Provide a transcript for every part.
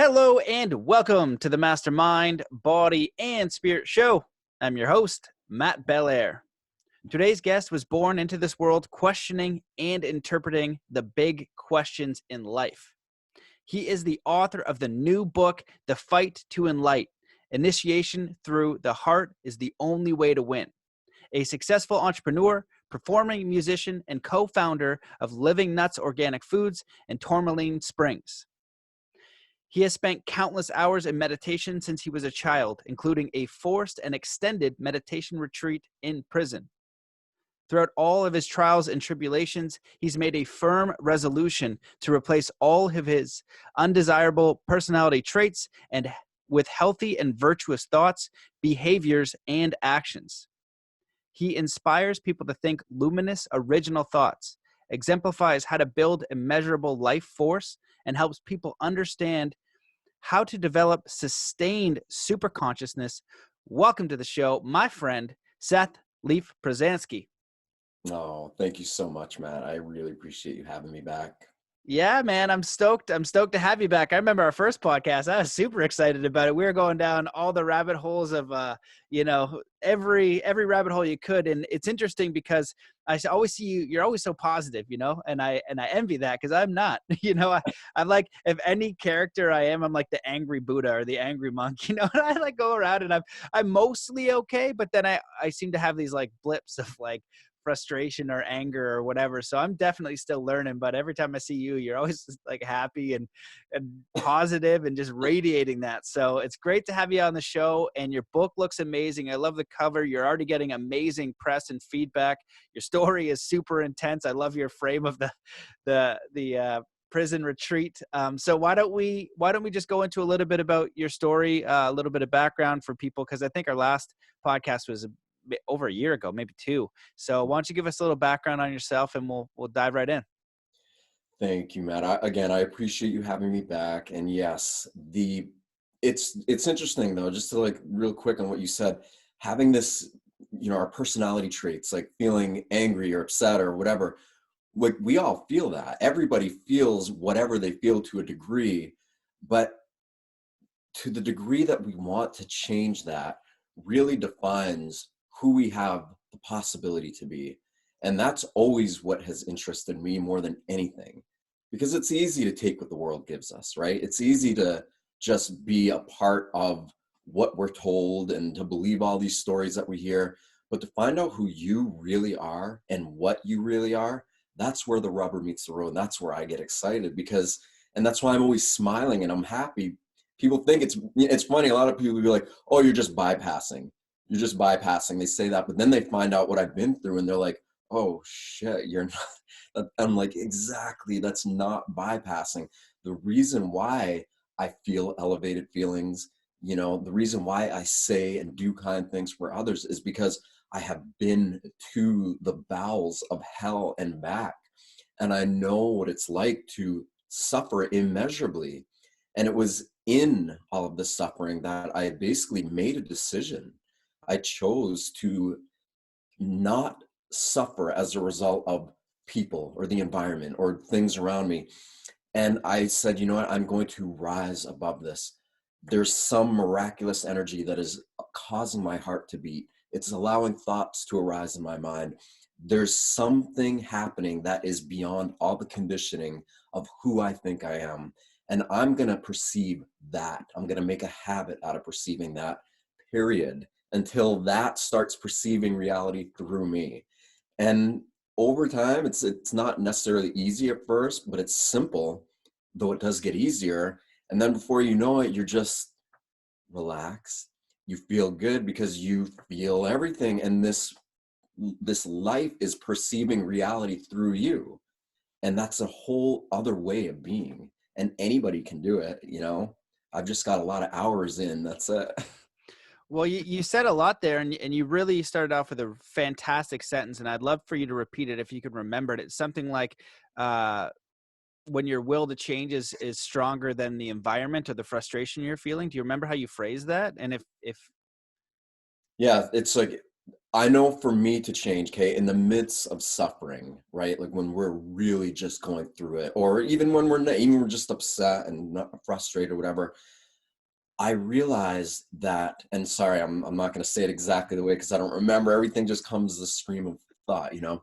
Hello and welcome to the Mastermind, Body, and Spirit Show. I'm your host, Matt Belair. Today's guest was born into this world questioning and interpreting the big questions in life. He is the author of the new book, The Fight to Enlight. Initiation through the heart is the only way to win. A successful entrepreneur, performing musician, and co-founder of Living Nutz Organic Foods in Tourmaline Springs. He has spent countless hours in meditation since he was a child, including a forced and extended meditation retreat in prison. Throughout all of his trials and tribulations, he's made a firm resolution to replace all of his undesirable personality traits and with healthy and virtuous thoughts, behaviors, and actions. He inspires people to think luminous, original thoughts, exemplifies how to build immeasurable life force, and helps people understand how to develop sustained superconsciousness. Welcome to the show, my friend, Seth Leaf Pruzansky. Oh, thank you so much, Matt. I really appreciate you having me back. Yeah, man, I'm stoked. I'm stoked to have you back. I remember our first podcast. I was super excited about it. We were going down all the rabbit holes of, every rabbit hole you could. And it's interesting because I always see you. You're always so positive, and I envy that because I'm not. I'm like, if any character I am, I'm like the angry Buddha or the angry monk. And I like go around and I'm mostly okay, but then I seem to have these like blips of like frustration or anger or whatever. So I'm definitely still learning, but every time I see you, you're always just like happy and positive and just radiating that. So it's great to have you on the show, and your book looks amazing. I love the cover. You're already getting amazing press and feedback. Your story is super intense. I love your frame of the prison retreat. So why don't we just go into a little bit about your story, a little bit of background for people, because I think our last podcast was over a year ago, maybe two. So why don't you give us a little background on yourself, and we'll dive right in. Thank you, Matt. I appreciate you having me back. And yes, it's interesting though, just to like real quick on what you said, having this, our personality traits, like feeling angry or upset or whatever. Like we all feel that. Everybody feels whatever they feel to a degree, but to the degree that we want to change that really defines who we have the possibility to be. And that's always what has interested me more than anything, because it's easy to take what the world gives us, right? It's easy to just be a part of what we're told and to believe all these stories that we hear. But to find out who you really are and what you really are, that's where the rubber meets the road. That's where I get excited and that's why I'm always smiling and I'm happy. People think it's funny. A lot of people will be like, oh, you're just bypassing. You're just bypassing. They say that, but then they find out what I've been through and they're like, oh shit, you're not. I'm like, exactly. That's not bypassing. The reason why I feel elevated feelings, the reason why I say and do kind things for others is because I have been to the bowels of hell and back. And I know what it's like to suffer immeasurably. And it was in all of the suffering that I basically made a decision. I chose to not suffer as a result of people or the environment or things around me. And I said, you know what, I'm going to rise above this. There's some miraculous energy that is causing my heart to beat. It's allowing thoughts to arise in my mind. There's something happening that is beyond all the conditioning of who I think I am. And I'm going to perceive that. I'm going to make a habit out of perceiving that, period, until that starts perceiving reality through me. And over time, it's not necessarily easy at first, but it's simple, though it does get easier. And then before you know it, you're just relaxed. You feel good because you feel everything. And this life is perceiving reality through you. And that's a whole other way of being. And anybody can do it, I've just got a lot of hours in, that's it. Well, you said a lot there, and you really started off with a fantastic sentence, and I'd love for you to repeat it if you could remember it. It's something like, when your will to change is stronger than the environment or the frustration you're feeling. Do you remember how you phrased that? And if Yeah, it's like I know for me to change, Kay, in the midst of suffering, right? Like when we're really just going through it, or even when we're just upset and not frustrated or whatever, I realized that, and sorry, I'm not going to say it exactly the way because I don't remember. Everything just comes as a stream of thought, you know.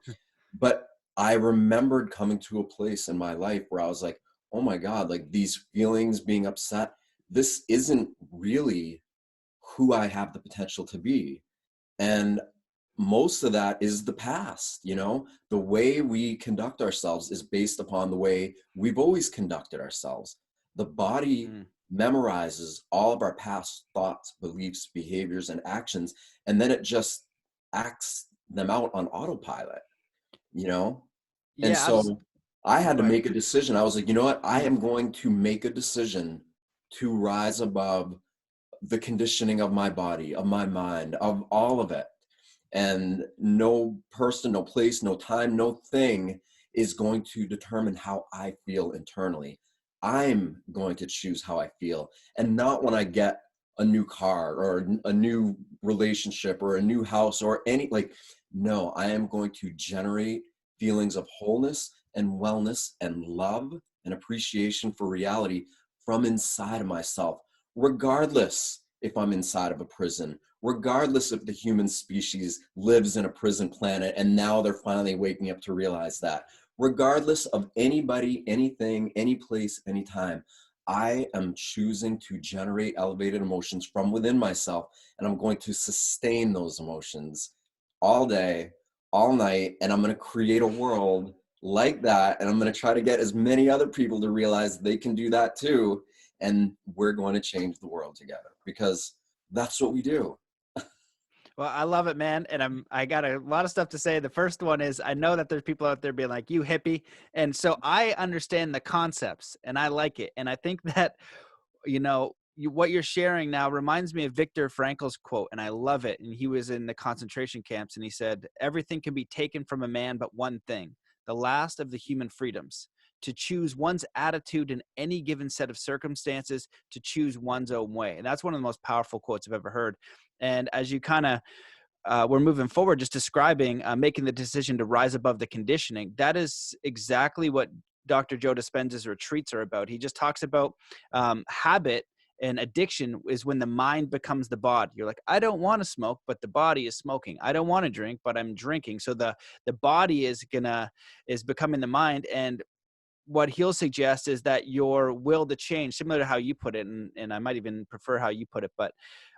But I remembered coming to a place in my life where I was like, oh my God, like these feelings, being upset, this isn't really who I have the potential to be. And most of that is the past, you know. The way we conduct ourselves is based upon the way we've always conducted ourselves. The body Mm. memorizes all of our past thoughts, beliefs, behaviors, and actions, and then it just acts them out on autopilot, you know. And Yeah, so I had go to ahead. make a decision. I was like, you know what, I am going to make a decision to rise above the conditioning of my body, of my mind, of all of it. And no person, no place, no time, no thing is going to determine how I feel internally. I'm going to choose how I feel, and not when I get a new car or a new relationship or a new house or any, like, no, I am going to generate feelings of wholeness and wellness and love and appreciation for reality from inside of myself, regardless if I'm inside of a prison, regardless if the human species lives in a prison planet and now they're finally waking up to realize that, regardless of anybody, anything, any place, anytime, I am choosing to generate elevated emotions from within myself, and I'm going to sustain those emotions all day, all night, and I'm going to create a world like that, and I'm going to try to get as many other people to realize they can do that too, and we're going to change the world together, because that's what we do. Well, I love it, man. And I got a lot of stuff to say. The first one is I know that there's people out there being like, you hippie. And so I understand the concepts and I like it. And I think that, what you're sharing now reminds me of Viktor Frankl's quote, and I love it. And he was in the concentration camps and he said, everything can be taken from a man, but one thing, the last of the human freedoms, to choose one's attitude in any given set of circumstances, to choose one's own way. And that's one of the most powerful quotes I've ever heard. And as you kind of we're moving forward, just describing making the decision to rise above the conditioning. That is exactly what Dr. Joe Dispenza's retreats are about. He just talks about habit and addiction is when the mind becomes the body. You're like, I don't want to smoke, but the body is smoking. I don't want to drink, but I'm drinking. So the body is becoming the mind. And what he'll suggest is that your will to change, similar to how you put it, and I might even prefer how you put it, but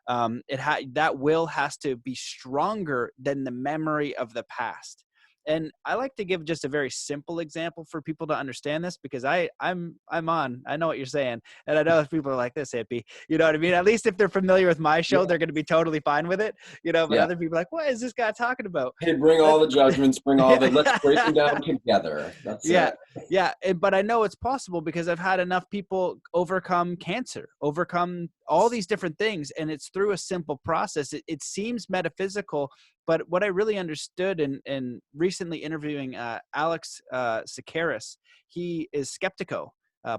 that will has to be stronger than the memory of the past. And I like to give just a very simple example for people to understand this, because I know what you're saying, and I know if people are like, this hippie, you know what I mean? At least if they're familiar with my show, Yeah. they're going to be totally fine with it, but Yeah. other people are like, what is this guy talking about? Hey, bring all the judgments, bring all the, let's break them down Yeah. together. That's Yeah. it. Yeah. But I know it's possible because I've had enough people overcome cancer, overcome all these different things. And it's through a simple process. It seems metaphysical, but what I really understood in recently interviewing Alex Sakaris, he is Skeptico.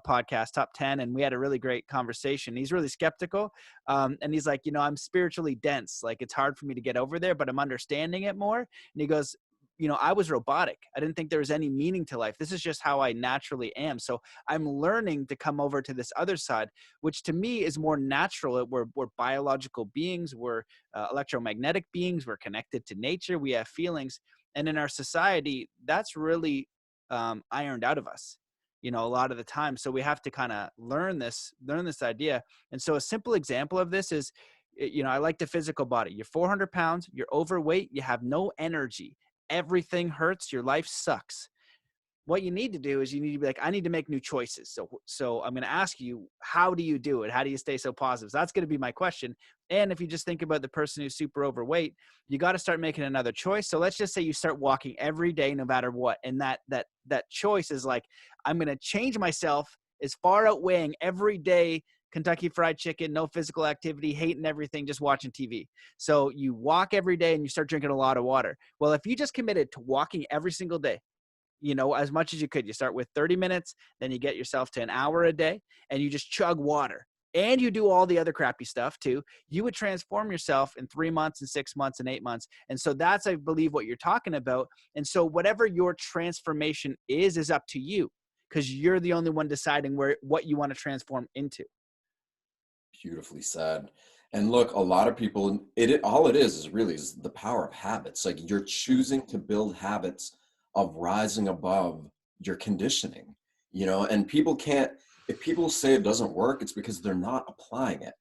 Podcast Top 10, and we had a really great conversation. He's really skeptical, and he's like, I'm spiritually dense, like it's hard for me to get over there, but I'm understanding it more. And he goes, I was robotic. I didn't think there was any meaning to life. This is just how I naturally am. So I'm learning to come over to this other side, which to me is more natural. We're biological beings. We're electromagnetic beings. We're connected to nature. We have feelings. And in our society, that's really ironed out of us, a lot of the time. So we have to kind of learn this idea. And so a simple example of this is, I like the physical body. You're 400 pounds, you're overweight, you have no energy. Everything hurts. Your life sucks. What you need to do is you need to be like, I need to make new choices. So I'm going to ask you, how do you do it? How do you stay so positive? So that's going to be my question. And if you just think about the person who's super overweight, you got to start making another choice. So let's just say you start walking every day, no matter what. And that choice is like, I'm going to change myself, is far outweighing every day Kentucky Fried Chicken, no physical activity, hating everything, just watching TV. So you walk every day and you start drinking a lot of water. Well, if you just committed to walking every single day, as much as you could, you start with 30 minutes, then you get yourself to an hour a day, and you just chug water. and you do all the other crappy stuff too, you would transform yourself in 3 months and 6 months and 8 months. And so that's, I believe, what you're talking about. And so whatever your transformation is up to you, because you're the only one deciding what you want to transform into. Beautifully said. And look, a lot of people, all it is really is the power of habits. Like you're choosing to build habits of rising above your conditioning, and people can't, if people say it doesn't work, it's because they're not applying it.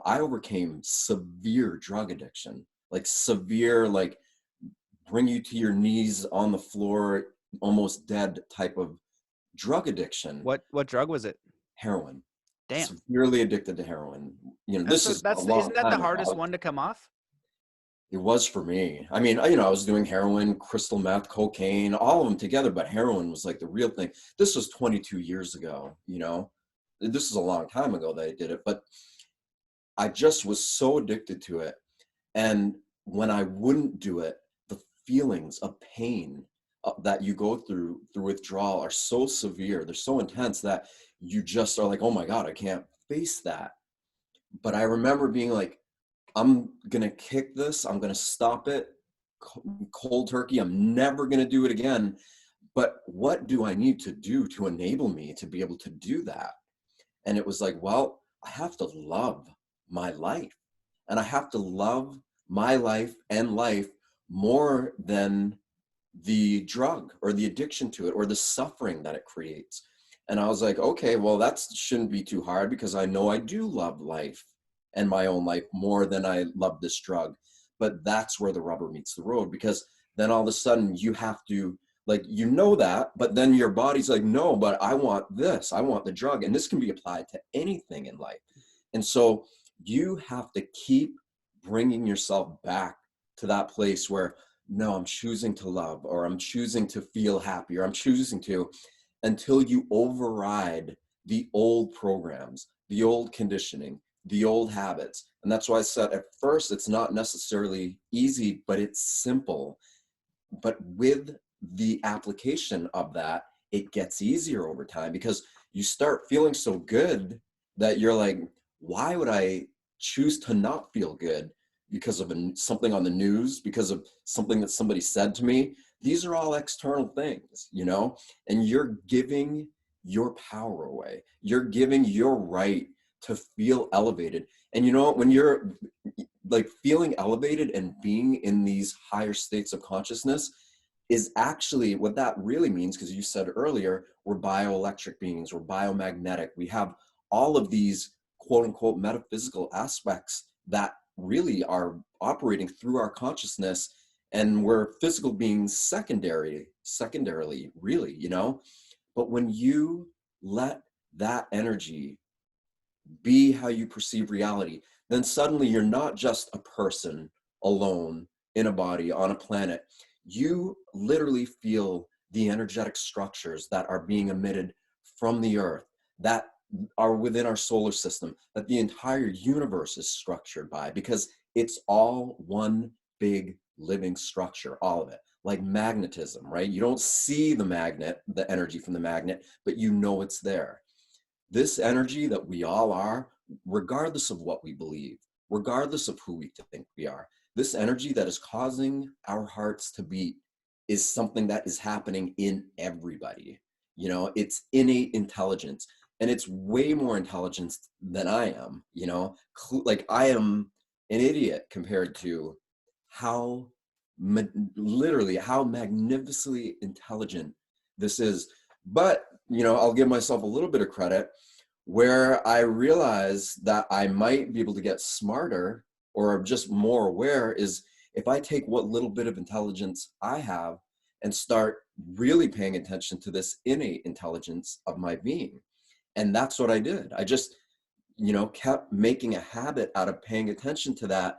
I overcame severe drug addiction, like severe, like bring you to your knees on the floor, almost dead type of drug addiction. What drug was it? Heroin. Damn. Severely addicted to heroin. This is a long isn't that time the ago. hardest one to come off? It was for me. I mean, I was doing heroin, crystal meth, cocaine, all of them together, but heroin was like the real thing. This was 22 years ago, This is a long time ago that I did it, but I just was so addicted to it. And when I wouldn't do it, the feelings of pain that you go through withdrawal are so severe. They're so intense that you just are like, oh my God, I can't face that. But I remember being like, I'm going to kick this. I'm going to stop it cold turkey. I'm never going to do it again. But what do I need to do to enable me to be able to do that? And it was like, well, I have to love my life, and I have to love my life and life more than the drug or the addiction to it or the suffering that it creates. And I was like, okay, well, that shouldn't be too hard, because I know I do love life and my own life more than I love this drug. But that's where the rubber meets the road, because then all of a sudden you have to, like, that, but then your body's like, no, but I want this, I want the drug. And this can be applied to anything in life. And so you have to keep bringing yourself back to that place where, no, I'm choosing to love, or I'm choosing to feel happy, or I'm choosing to, until you override the old programs, the old conditioning, the old habits. And that's why I said at first, it's not necessarily easy, but it's simple. But with the application of that, it gets easier over time, because you start feeling so good that you're like, why would I choose to not feel good because of something on the news, because of something that somebody said to me? These are all external things, and you're giving your power away. You're giving your right to feel elevated. And when you're like feeling elevated and being in these higher states of consciousness is actually what that really means, because you said earlier, we're bioelectric beings, we're biomagnetic. We have all of these quote unquote metaphysical aspects that really are operating through our consciousness, and we're physical beings secondarily, really, But when you let that energy be how you perceive reality, then suddenly you're not just a person alone in a body on a planet. You literally feel the energetic structures that are being emitted from the earth, that are within our solar system, that the entire universe is structured by, because it's all one big living structure, all of it. Like magnetism, right? You don't see the magnet, the energy from the magnet, but you know it's there. This energy that we all are, regardless of what we believe, regardless of who we think we are, this energy that is causing our hearts to beat is something that is happening in everybody. It's innate intelligence, and it's way more intelligence than I am, like I am an idiot compared to how literally how magnificently intelligent this is. But I'll give myself a little bit of credit where I realize that I might be able to get smarter or just more aware is if I take what little bit of intelligence I have and start really paying attention to this innate intelligence of my being. And that's what I did. I just, kept making a habit out of paying attention to that.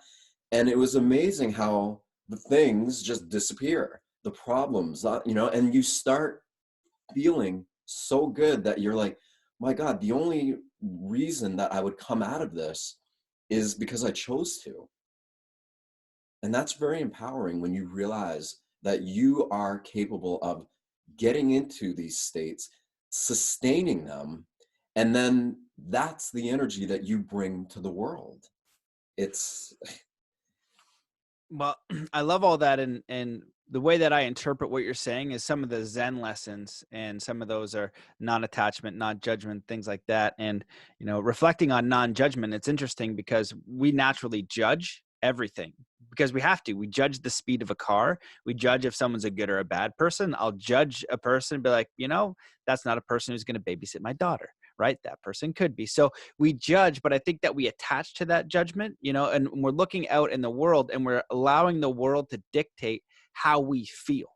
And it was amazing how the things just disappear, the problems, and you start feeling so good that you're like, my God, the only reason that I would come out of this is because I chose to. And that's very empowering when you realize that you are capable of getting into these states, sustaining them, and then that's the energy that you bring to the world. It's Well, I love all that, and the way that I interpret what you're saying is some of the Zen lessons, and some of those are non-attachment, non-judgment, things like that. And reflecting on non-judgment, it's interesting because we naturally judge everything because we have to. We judge the speed of a car. We judge if someone's a good or a bad person. I'll judge a person and be like, that's not a person who's going to babysit my daughter, right? That person could be. So we judge, but I think that we attach to that judgment, and we're looking out in the world and we're allowing the world to dictate how we feel,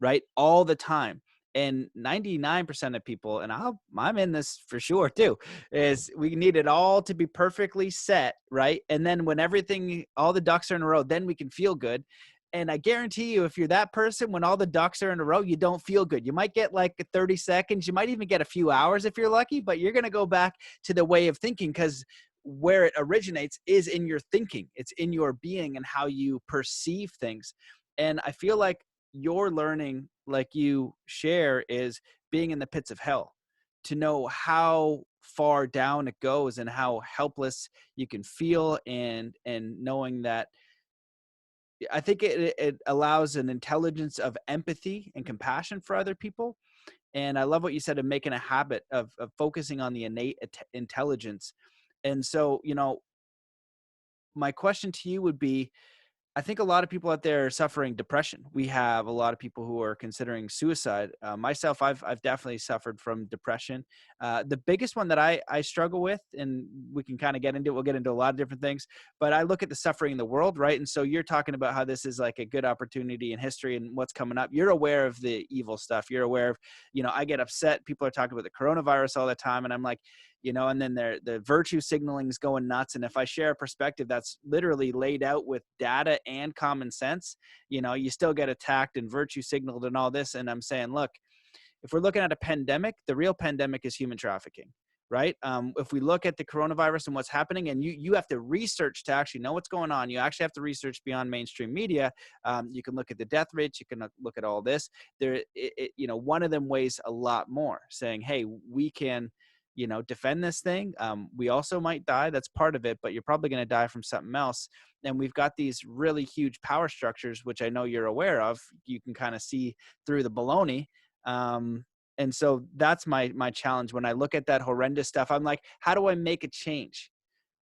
right? All the time. And 99% of people, and I'm in this for sure too, is we need it all to be perfectly set, right? And then when all the ducks are in a row, then we can feel good. And I guarantee you, if you're that person, when all the ducks are in a row, you don't feel good. You might get like 30 seconds. You might even get a few hours if you're lucky, but you're going to go back to the way of thinking because where it originates is in your thinking. It's in your being and how you perceive things. And I feel like your learning, like you share, is being in the pits of hell to know how far down it goes and how helpless you can feel, and knowing that I think it allows an intelligence of empathy and compassion for other people. And I love what you said of making a habit of focusing on the innate intelligence. And so, my question to you would be, I think a lot of people out there are suffering depression. We have a lot of people who are considering suicide. Myself, I've definitely suffered from depression. The biggest one that I struggle with, and we can kind of get into it, we'll get into a lot of different things, but I look at the suffering in the world, right? And so you're talking about how this is like a good opportunity in history and what's coming up. You're aware of the evil stuff. You're aware of, I get upset. People are talking about the coronavirus all the time. And I'm like, and then the virtue signaling is going nuts. And if I share a perspective that's literally laid out with data and common sense, you still get attacked and virtue signaled and all this. And I'm saying, look, if we're looking at a pandemic, the real pandemic is human trafficking, right? If we look at the coronavirus and what's happening, and you have to research to actually know what's going on, you actually have to research beyond mainstream media. You can look at the death rates, you can look at all this. One of them weighs a lot more, saying, hey, we can defend this thing. We also might die. That's part of it, but you're probably going to die from something else. And we've got these really huge power structures, which I know you're aware of. You can kind of see through the baloney. And so that's my challenge. When I look at that horrendous stuff, I'm like, how do I make a change?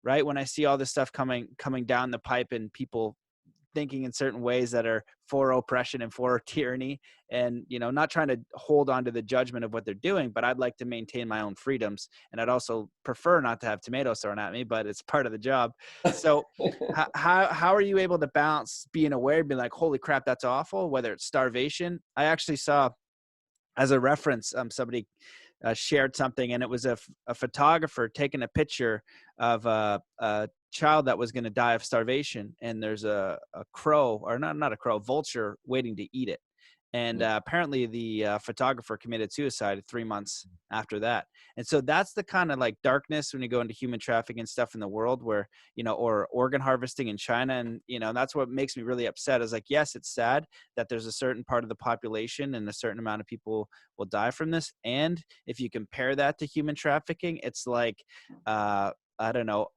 Right? When I see all this stuff coming down the pipe and people thinking in certain ways that are for oppression and for tyranny, and not trying to hold on to the judgment of what they're doing, but I'd like to maintain my own freedoms, and I'd also prefer not to have tomatoes thrown at me, but it's part of the job. So how are you able to balance being aware and being like, holy crap, that's awful, whether it's starvation? I actually saw, as a reference, somebody shared something, and it was a photographer taking a picture of a child that was going to die of starvation, and there's a crow, or not a crow, vulture waiting to eat it. And apparently the photographer committed suicide 3 months after that. And so that's the kind of like darkness when you go into human trafficking and stuff in the world, where, or organ harvesting in China. And, that's what makes me really upset, is like, yes, it's sad that there's a certain part of the population and a certain amount of people will die from this. And if you compare that to human trafficking, it's like, I don't know,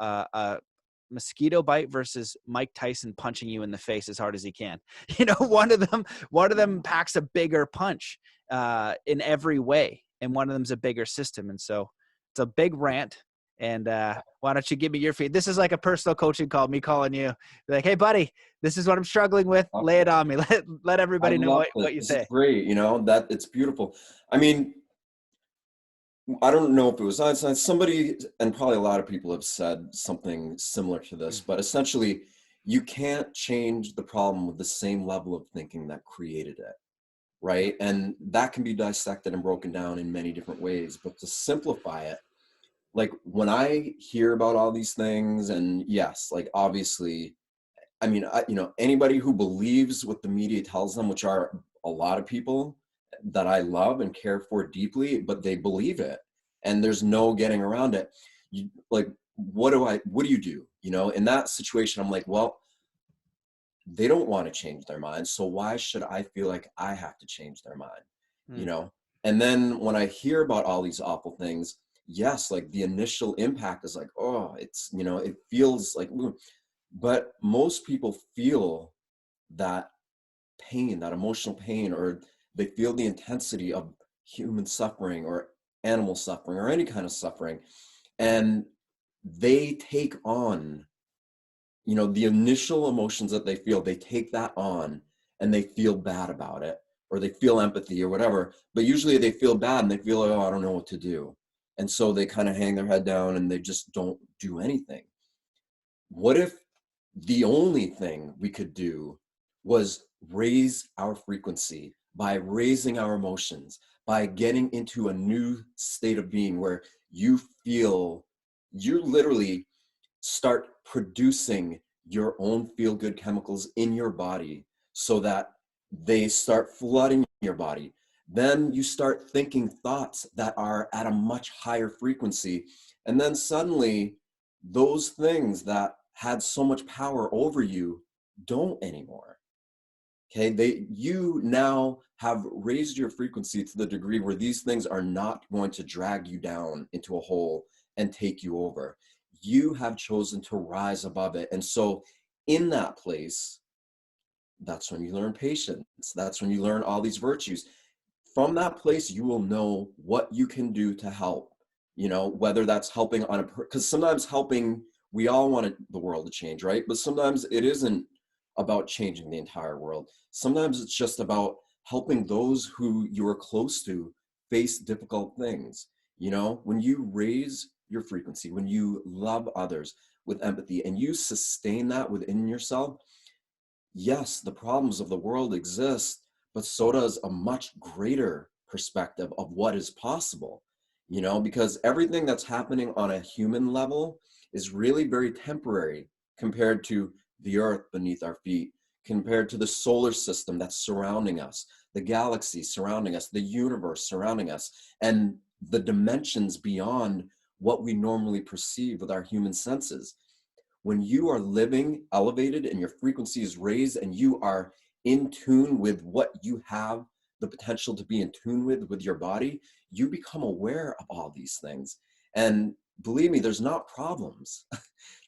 mosquito bite versus Mike Tyson punching you in the face as hard as he can. One of them packs a bigger punch in every way, and one of them's a bigger system. And so it's a big rant. And why don't you give me your feed? This is like a personal coaching call, me calling you like, hey buddy, this is what I'm struggling with. Lay it on me. Let everybody know what you say. This is great. That it's beautiful. I mean, I don't know if it was Einstein, somebody, and probably a lot of people have said something similar to this, but essentially you can't change the problem with the same level of thinking that created it, right? And that can be dissected and broken down in many different ways. But to simplify it, like when I hear about all these things, and yes, like obviously, I mean, anybody who believes what the media tells them, which are a lot of people that I love and care for deeply, but they believe it, and there's no getting around it. What do you do? In that situation, I'm like, well, they don't want to change their mind, so why should I feel like I have to change their mind? And then when I hear about all these awful things, yes, like the initial impact is like, oh, it's, it feels like, "Ooh." But most people feel that pain, that emotional pain, or they feel the intensity of human suffering or animal suffering or any kind of suffering. And they take on, the initial emotions that they feel, they take that on and they feel bad about it, or they feel empathy or whatever. But usually they feel bad and they feel like, oh, I don't know what to do. And so they kind of hang their head down and they just don't do anything. What if the only thing we could do was raise our frequency by raising our emotions, by getting into a new state of being where you feel, you literally start producing your own feel-good chemicals in your body so that they start flooding your body. Then you start thinking thoughts that are at a much higher frequency. And then suddenly those things that had so much power over you don't anymore. Okay, you now have raised your frequency to the degree where these things are not going to drag you down into a hole and take you over. You have chosen to rise above it. And so in that place, that's when you learn patience. That's when you learn all these virtues. From that place, you will know what you can do to help, whether that's helping on because sometimes helping, we all want the world to change, right? But sometimes it isn't about changing the entire world. Sometimes it's just about helping those who you are close to face difficult things. When you raise your frequency, when you love others with empathy and you sustain that within yourself, yes, the problems of the world exist, but so does a much greater perspective of what is possible, because everything that's happening on a human level is really very temporary compared to the earth beneath our feet, compared to the solar system that's surrounding us, the galaxy surrounding us, the universe surrounding us, and the dimensions beyond what we normally perceive with our human senses. When you are living elevated and your frequency is raised and you are in tune with what you have the potential to be in tune with your body, you become aware of all these things. And believe me, there's not problems.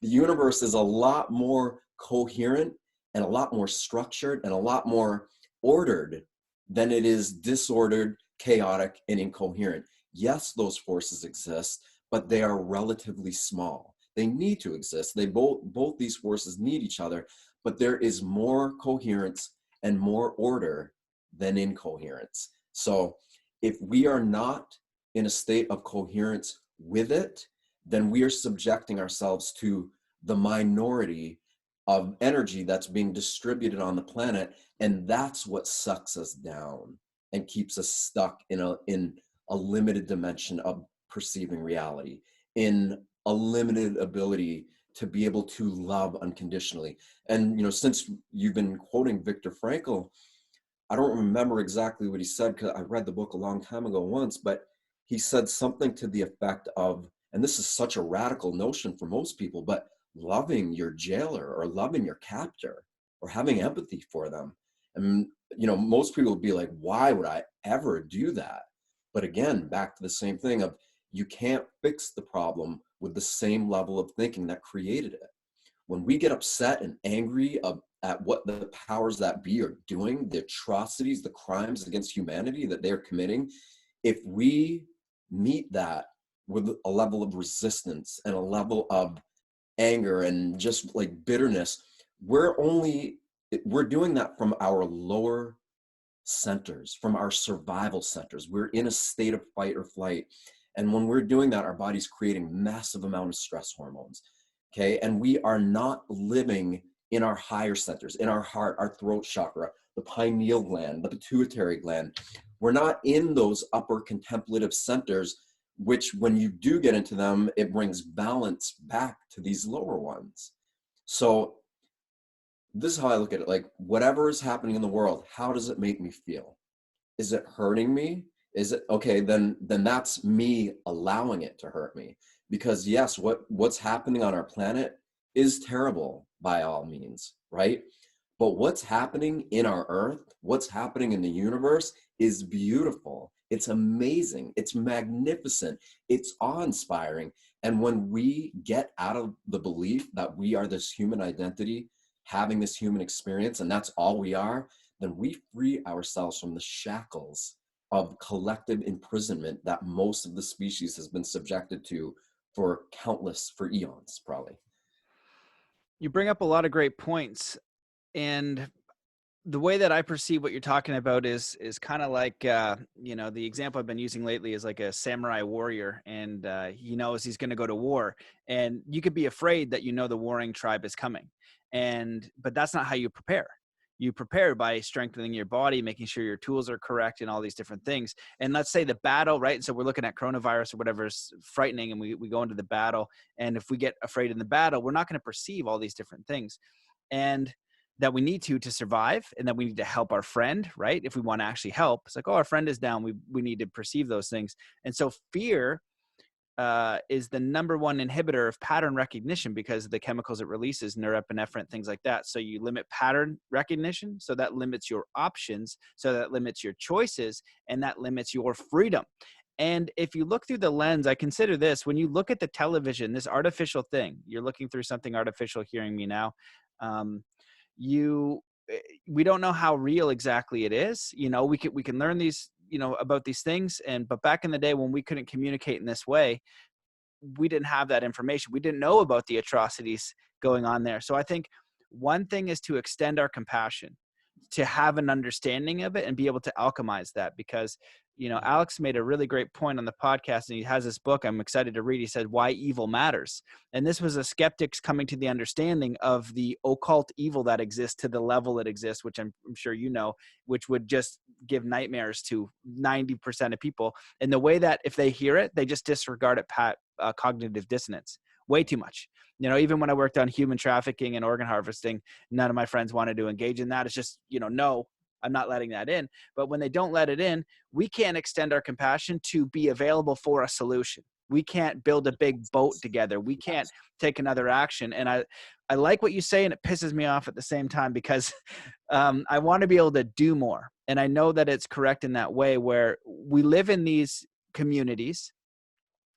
The universe is a lot more coherent and a lot more structured and a lot more ordered than it is disordered, chaotic, and incoherent. Yes, those forces exist, but they are relatively small. They need to exist. They both these forces need each other, but there is more coherence and more order than incoherence. So if we are not in a state of coherence with it, then we are subjecting ourselves to the minority of energy that's being distributed on the planet, and that's what sucks us down and keeps us stuck in a limited dimension of perceiving reality, in a limited ability to be able to love unconditionally. And since you've been quoting Viktor Frankl, I don't remember exactly what he said because I read the book a long time ago once, but he said something to the effect of, and this is such a radical notion for most people, but loving your jailer or loving your captor or having empathy for them. And, most people would be like, why would I ever do that? But again, back to the same thing of you can't fix the problem with the same level of thinking that created it. When we get upset and angry at what the powers that be are doing, the atrocities, the crimes against humanity that they're committing, if we meet that with a level of resistance and a level of anger and just like bitterness, we're doing that from our lower centers, from our survival centers. We're in a state of fight or flight. And when we're doing that, our body's creating massive amount of stress hormones. Okay. And we are not living in our higher centers, in our heart, our throat chakra, the pineal gland, the pituitary gland. We're not in those upper contemplative centers, which when you do get into them, it brings balance back to these lower ones. So this is how I look at it. Like, whatever is happening in the world, how does it make me feel? Is it hurting me? Is it okay? Then that's me allowing it to hurt me. Because yes, what's happening on our planet is terrible by all means, right? But what's happening in our earth, what's happening in the universe is beautiful. It's amazing. It's magnificent. It's awe-inspiring. And when we get out of the belief that we are this human identity, having this human experience, and that's all we are, then we free ourselves from the shackles of collective imprisonment that most of the species has been subjected to for eons, probably. You bring up a lot of great points, and the way that I perceive what you're talking about is kind of like, you know, the example I've been using lately is like a samurai warrior, and he knows he's going to go to war, and you could be afraid that, you know, the warring tribe is coming, but that's not how you prepare. You prepare by strengthening your body, making sure your tools are correct, and all these different things. And let's say the battle, right? And so we're looking at coronavirus or whatever is frightening, and we go into the battle. And if we get afraid in the battle, we're not going to perceive all these different things. And that we need to survive, and that we need to help our friend, right? If we want to actually help, it's like, oh, our friend is down. We need to perceive those things. And so fear is the number one inhibitor of pattern recognition because of the chemicals it releases, norepinephrine, things like that. So you limit pattern recognition. So that limits your options. So that limits your choices, and that limits your freedom. And if you look through the lens, I consider this, when you look at the television, this artificial thing, you're looking through something artificial, hearing me now. We don't know how real exactly it is. You know, we can learn these, you know, about these things. But back in the day when we couldn't communicate in this way, we didn't have that information. We didn't know about the atrocities going on there. So I think one thing is to extend our compassion, to have an understanding of it and be able to alchemize that. Because, you know, Alex made a really great point on the podcast, and he has this book I'm excited to read. He said, Why Evil Matters. And this was a skeptic's coming to the understanding of the occult evil that exists to the level it exists, which I'm sure you know, which would just give nightmares to 90% of people. And the way that if they hear it, they just disregard it, cognitive dissonance, way too much. You know, even when I worked on human trafficking and organ harvesting, none of my friends wanted to engage in that. It's just, you know, no, I'm not letting that in. But when they don't let it in, we can't extend our compassion to be available for a solution. We can't build a big boat together. We can't take another action. And I like what you say, and it pisses me off at the same time, because I want to be able to do more. And I know that it's correct in that way, where we live in these communities.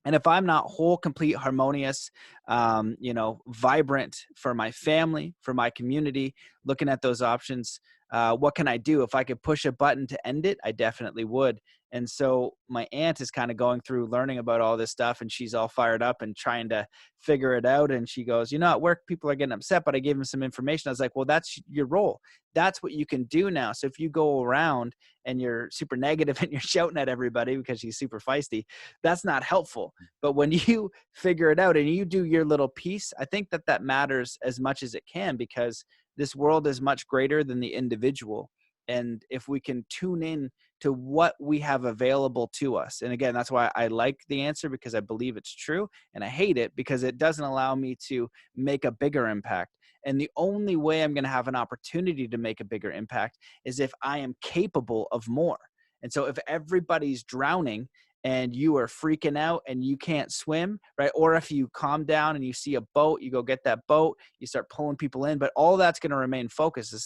And if I'm not whole, complete, harmonious, you know, vibrant for my family, for my community, looking at those options, what can I do? If I could push a button to end it, I definitely would. And so my aunt is kind of going through learning about all this stuff, and she's all fired up and trying to figure it out. And she goes, you know, at work, people are getting upset, but I gave them some information. I was like, well, that's your role. That's what you can do now. So if you go around and you're super negative and you're shouting at everybody because she's super feisty, that's not helpful. But when you figure it out and you do your little piece, I think that matters as much as it can, because this world is much greater than the individual. And if we can tune in to what we have available to us, and again, that's why I like the answer, because I believe it's true, and I hate it because it doesn't allow me to make a bigger impact. And the only way I'm going to have an opportunity to make a bigger impact is if I am capable of more. And so if everybody's drowning and you are freaking out and you can't swim, right? Or if you calm down and you see a boat, you go get that boat, you start pulling people in, but all that's going to remain focused. The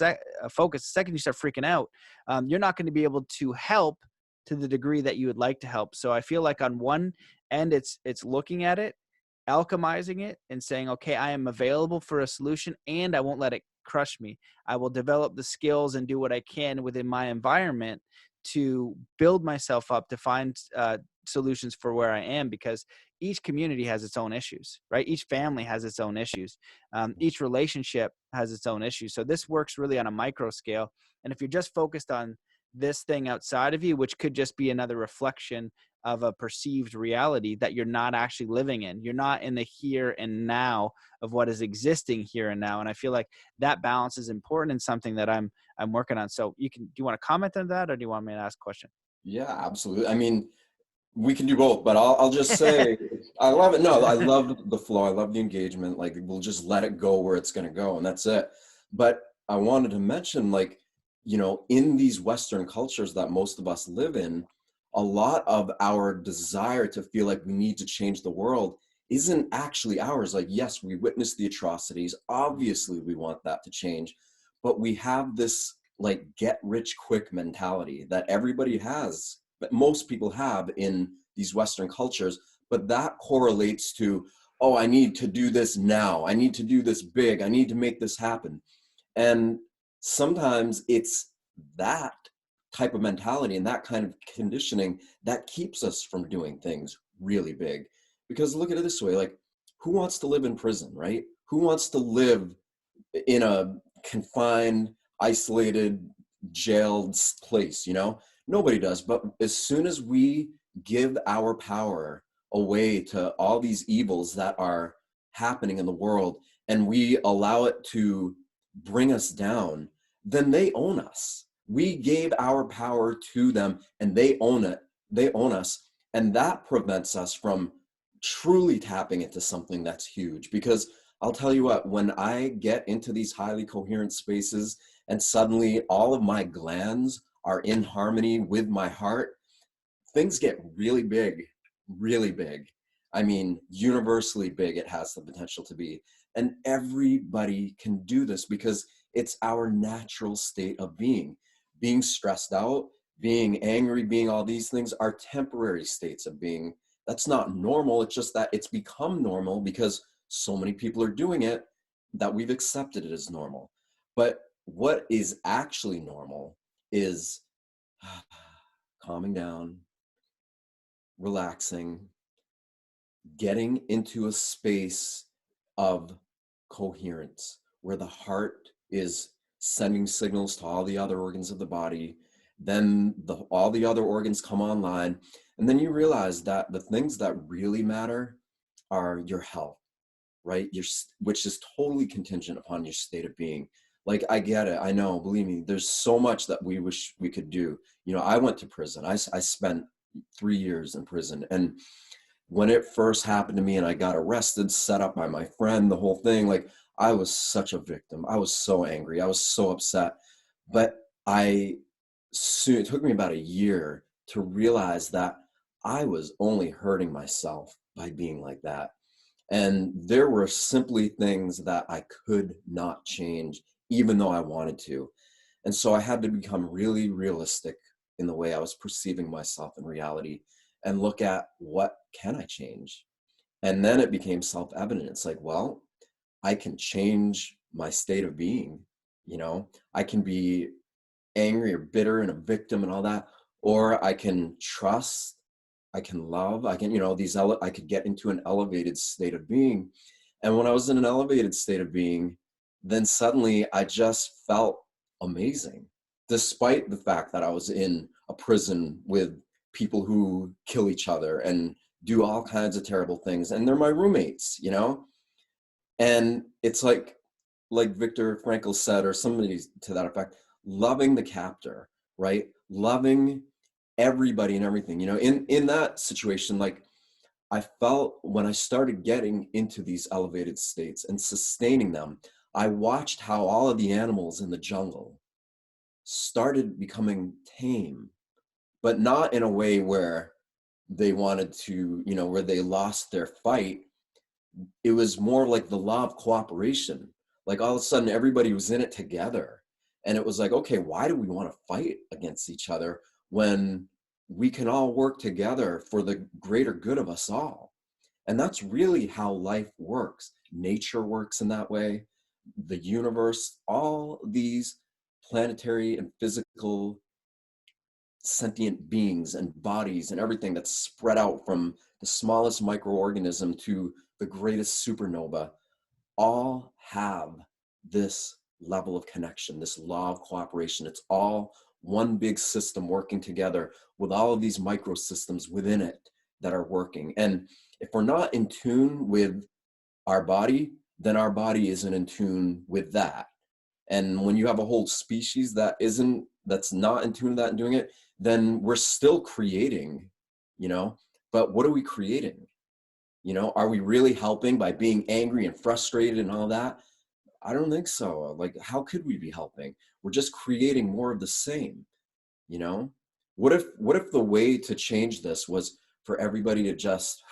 second you start freaking out, you're not going to be able to help to the degree that you would like to help. So I feel like on one end, it's looking at it, alchemizing it, and saying, okay, I am available for a solution, and I won't let it crush me. I will develop the skills and do what I can within my environment to build myself up, to find solutions for where I am, because each community has its own issues, right? Each family has its own issues. Each relationship has its own issues. So this works really on a micro scale. And if you're just focused on this thing outside of you, which could just be another reflection of a perceived reality that you're not actually living in, you're not in the here and now of what is existing here and now. And I feel like that balance is important and something that I'm working on. So do you want to comment on that, or do you want me to ask a question? Yeah, absolutely. I mean, we can do both, but I'll just say, I love it. No, I love the flow. I love the engagement. Like, we'll just let it go where it's going to go, and that's it. But I wanted to mention, like, you know, in these Western cultures that most of us live in, a lot of our desire to feel like we need to change the world isn't actually ours. Like, yes, we witness the atrocities. Obviously, we want that to change, but we have this like get rich quick mentality that everybody has that most people have in these Western cultures, but that correlates to, oh, I need to do this now. I need to do this big. I need to make this happen. And sometimes it's that type of mentality and that kind of conditioning that keeps us from doing things really big. Because look at it this way, like, who wants to live in prison, right? Who wants to live in a confined, isolated, jailed place, you know? Nobody does. But as soon as we give our power away to all these evils that are happening in the world, and we allow it to bring us down, then they own us. We gave our power to them and they own it. They own us. And that prevents us from truly tapping into something that's huge. Because I'll tell you what, when I get into these highly coherent spaces and suddenly all of my glands are in harmony with my heart, things get really big, really big. I mean, universally big, it has the potential to be. And everybody can do this because it's our natural state of being. Being stressed out, being angry, being all these things are temporary states of being. That's not normal. It's just that it's become normal because so many people are doing it that we've accepted it as normal. But what is actually normal is calming down, relaxing, getting into a space of coherence where the heart is sending signals to all the other organs of the body. Then all the other organs come online. And then you realize that the things that really matter are your health, right? Which is totally contingent upon your state of being. Like, I get it. I know, believe me, there's so much that we wish we could do. You know, I went to prison. I spent 3 years in prison. And when it first happened to me and I got arrested, set up by my friend, the whole thing, like, I was such a victim. I was so angry. I was so upset. But it took me about a year to realize that I was only hurting myself by being like that. And there were simply things that I could not change, even though I wanted to. And so I had to become really realistic in the way I was perceiving myself in reality and look at what can I change. And then it became self-evident. It's like, well, I can change my state of being. You know, I can be angry or bitter and a victim and all that, or I can trust, I can love, I can, you know, I could get into an elevated state of being. And when I was in an elevated state of being, then suddenly I just felt amazing, despite the fact that I was in a prison with people who kill each other and do all kinds of terrible things. And they're my roommates, you know? And it's like Viktor Frankl said, or somebody to that effect, loving the captor, right? Loving everybody and everything, you know? In that situation, like, I felt when I started getting into these elevated states and sustaining them, I watched how all of the animals in the jungle started becoming tame, but not in a way where they wanted to, you know, where they lost their fight. It was more like the law of cooperation. Like, all of a sudden everybody was in it together. And it was like, okay, why do we want to fight against each other when we can all work together for the greater good of us all? And that's really how life works. Nature works in that way. The universe, all these planetary and physical sentient beings and bodies and everything that's spread out from the smallest microorganism to the greatest supernova, all have this level of connection, this law of cooperation. It's all one big system working together with all of these microsystems within it that are working. And if we're not in tune with our body, then our body isn't in tune with that. And when you have a whole species that's not in tune with that and doing it, then we're still creating, you know, but what are we creating? You know, are we really helping by being angry and frustrated and all that? I don't think so. Like, how could we be helping? We're just creating more of the same, you know? What if the way to change this was for everybody to just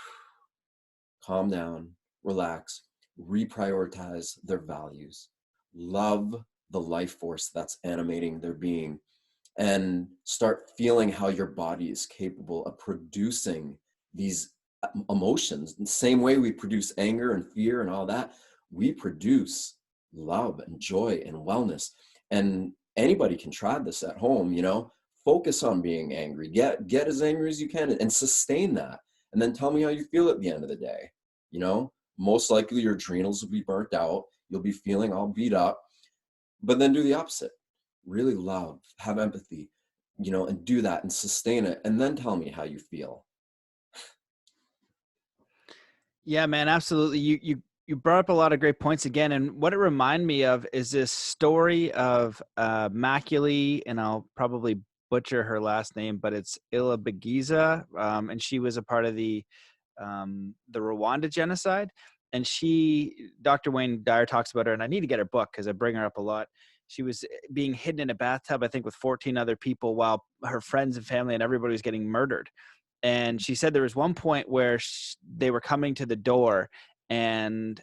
calm down, relax, reprioritize their values, love the life force that's animating their being, and start feeling how your body is capable of producing these emotions. In the same way we produce anger and fear and all that, we produce love and joy and wellness. And anybody can try this at home, you know, focus on being angry, get as angry as you can and sustain that. And then tell me how you feel at the end of the day. You know, most likely your adrenals will be burnt out. You'll be feeling all beat up, but then do the opposite. Really love, have empathy, you know, and do that and sustain it. And then tell me how you feel. Yeah, man, absolutely. You brought up a lot of great points again, and what it reminded me of is this story of Maculi, and I'll probably butcher her last name, but it's Ilibagiza, and she was a part of the Rwanda genocide. And Dr. Wayne Dyer talks about her, and I need to get her book because I bring her up a lot. She was being hidden in a bathtub, I think, with 14 other people while her friends and family and everybody was getting murdered. And she said there was one point where they were coming to the door, and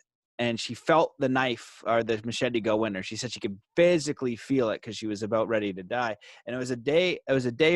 she felt the knife or the machete go in her. She said she could physically feel it because she was about ready to die. And it was a day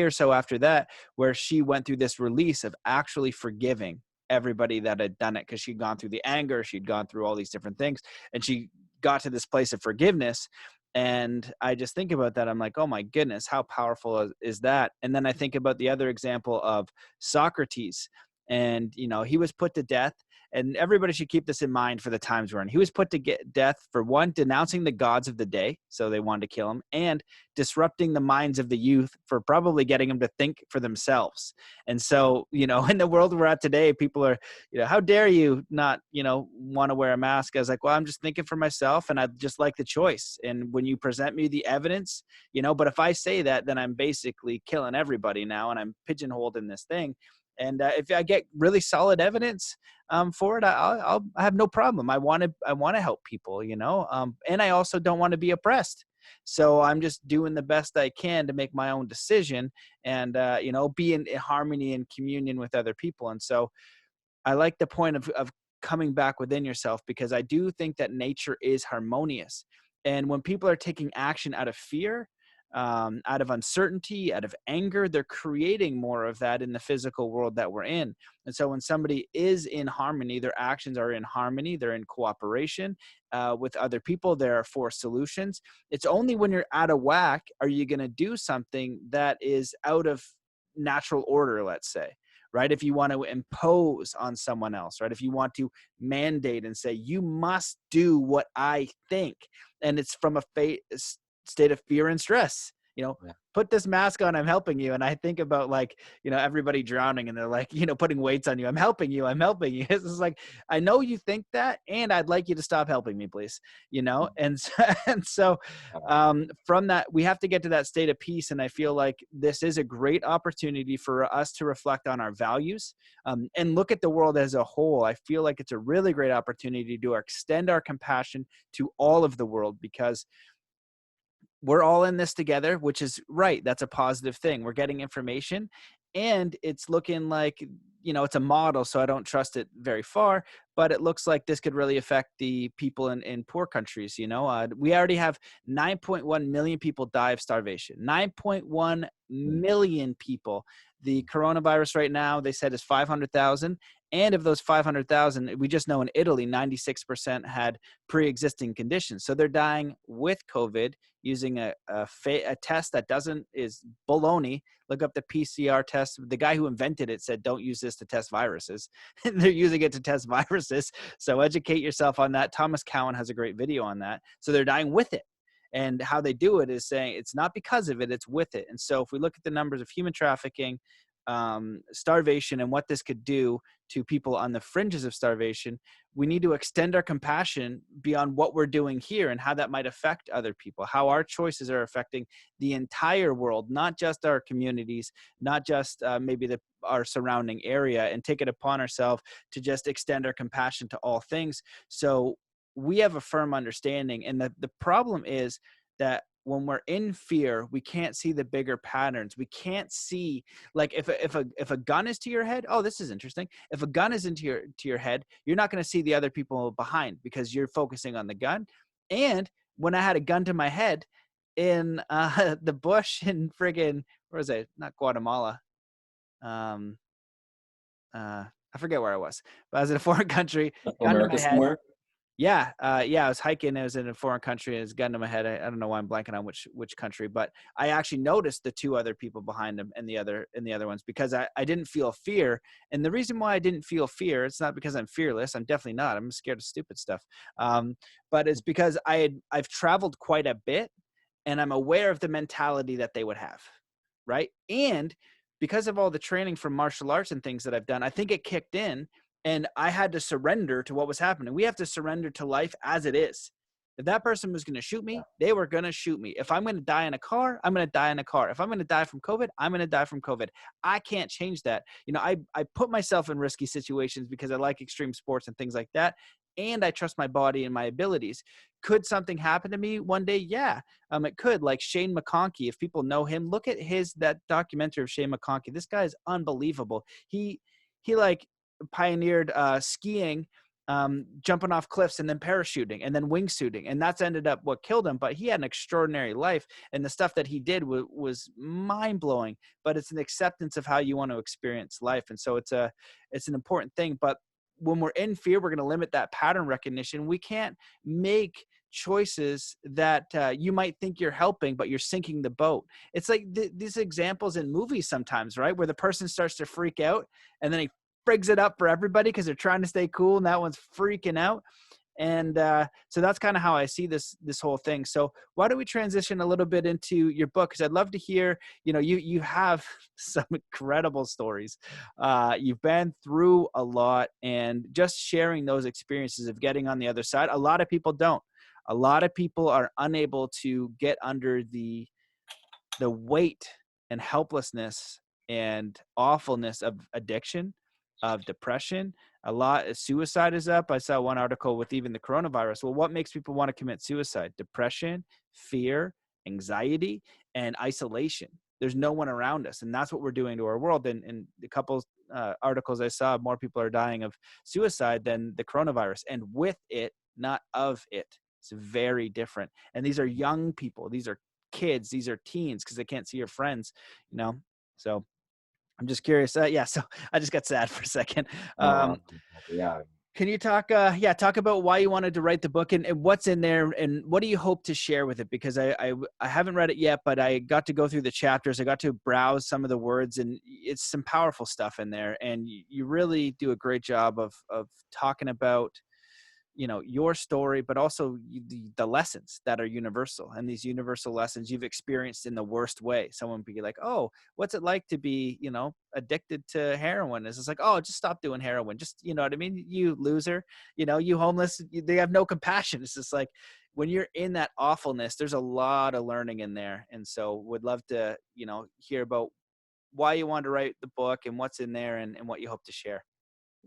or so after that where she went through this release of actually forgiving everybody that had done it, because she'd gone through the anger, she'd gone through all these different things, and she got to this place of forgiveness. And I just think about that. I'm like, oh my goodness, how powerful is that? And then I think about the other example of Socrates. And, you know, he was put to death. And everybody should keep this in mind for the times we're in. He was put to death for, one, denouncing the gods of the day, so they wanted to kill him, and disrupting the minds of the youth for probably getting them to think for themselves. And so, you know, in the world we're at today, people are, you know, how dare you not, you know, want to wear a mask? I was like, well, I'm just thinking for myself, and I just like the choice. And when you present me the evidence, you know, but if I say that, then I'm basically killing everybody now, and I'm pigeonholed in this thing. And if I get really solid evidence for it, I have no problem. I want to help people, you know, and I also don't want to be oppressed. So I'm just doing the best I can to make my own decision and, you know, be in harmony and communion with other people. And so I like the point of coming back within yourself, because I do think that nature is harmonious. And when people are taking action out of fear, out of uncertainty, out of anger, they're creating more of that in the physical world that we're in. And so when somebody is in harmony, their actions are in harmony, they're in cooperation with other people, there are for solutions. It's only when you're out of whack are you going to do something that is out of natural order, let's say. Right? If you want to impose on someone else, right? If you want to mandate and say, you must do what I think, and it's from a state of fear and stress, you know, Yeah. put this mask on, I'm helping you. And I think about, like, you know, everybody drowning and they're like, you know, putting weights on you. I'm helping you. I'm helping you. It's like, I know you think that, and I'd like you to stop helping me, please. You know? And so, and so from that, we have to get to that state of peace. And I feel like this is a great opportunity for us to reflect on our values and look at the world as a whole. I feel like it's a really great opportunity to extend our compassion to all of the world, because we're all in this together, which is right. That's a positive thing. We're getting information, and it's looking like, you know, it's a model, so I don't trust it very far, but it looks like this could really affect the people in poor countries. You know, we already have 9.1 million people die of starvation. 9.1 million people. The coronavirus right now, they said, is 500,000. And of those 500,000, we just know in Italy, 96% had pre-existing conditions. So they're dying with COVID using a test that is baloney. Look up the PCR test. The guy who invented it said, don't use this to test viruses. They're using it to test viruses. So educate yourself on that. Thomas Cowan has a great video on that. So they're dying with it. And how they do it is saying it's not because of it, it's with it. And so if we look at the numbers of human trafficking, starvation, and what this could do to people on the fringes of starvation, we need to extend our compassion beyond what we're doing here and how that might affect other people, how our choices are affecting the entire world, not just our communities, not just maybe our surrounding area, and take it upon ourselves to just extend our compassion to all things. So we have a firm understanding. And the problem is that when we're in fear, we can't see the bigger patterns. We can't see, like, if a gun is to your head, oh, this is interesting. If a gun is to your head, you're not going to see the other people behind because you're focusing on the gun. And when I had a gun to my head, in the bush in friggin', where was I? Not Guatemala. Um, I forget where I was, but I was in a foreign country, gun to America my head. somewhere? Yeah, I was hiking. I was in a foreign country, and it's gun to my head. I don't know why I'm blanking on which country, but I actually noticed the two other people behind him and the other ones because I didn't feel fear. And the reason why I didn't feel fear, it's not because I'm fearless. I'm definitely not. I'm scared of stupid stuff. But it's because I've traveled quite a bit, and I'm aware of the mentality that they would have, right? And because of all the training from martial arts and things that I've done, I think it kicked in and I had to surrender to what was happening. We have to surrender to life as it is. If that person was going to shoot me, they were going to shoot me. If I'm going to die in a car, I'm going to die in a car. If I'm going to die from COVID, I'm going to die from COVID. I can't change that. You know, I put myself in risky situations because I like extreme sports and things like that. And I trust my body and my abilities. Could something happen to me one day? Yeah, it could. Like Shane McConkey, if people know him, look at that documentary of Shane McConkey. This guy is unbelievable. He like pioneered skiing, jumping off cliffs and then parachuting and then wingsuiting. And that's ended up what killed him. But he had an extraordinary life. And the stuff that he did was mind blowing, but it's an acceptance of how you want to experience life. And so it's an important thing. But when we're in fear, we're going to limit that pattern recognition. We can't make choices that you might think you're helping, but you're sinking the boat. It's like these examples in movies sometimes, right? Where the person starts to freak out and then he frigs it up for everybody because they're trying to stay cool and that one's freaking out. And so that's kind of how I see this whole thing. So why don't we transition a little bit into your book? Because I'd love to hear, you know, you have some incredible stories. You've been through a lot, and just sharing those experiences of getting on the other side. A lot of people don't. A lot of people are unable to get under the weight and helplessness and awfulness of addiction, of depression. A lot of suicide is up. I saw one article with even the coronavirus. Well, what makes people want to commit suicide? Depression, fear, anxiety, and isolation. There's no one around us. And that's what we're doing to our world. And a couple articles I saw, more people are dying of suicide than the coronavirus. And with it, not of it. It's very different. And these are young people. These are kids. These are teens because they can't see your friends, you know? So I'm just curious. Yeah. So I just got sad for a second. No, yeah. Can you talk about why you wanted to write the book and what's in there and what do you hope to share with it? Because I haven't read it yet, but I got to go through the chapters. I got to browse some of the words and it's some powerful stuff in there. And you really do a great job of talking about, you know, your story, but also the lessons that are universal, and these universal lessons you've experienced in the worst way. Someone be like, oh, what's it like to be, you know, addicted to heroin? It's just like, oh, just stop doing heroin. Just, you know what I mean? You loser, you know, you homeless, they have no compassion. It's just like, when you're in that awfulness, there's a lot of learning in there. And so would love to, you know, hear about why you wanted to write the book and what's in there and what you hope to share.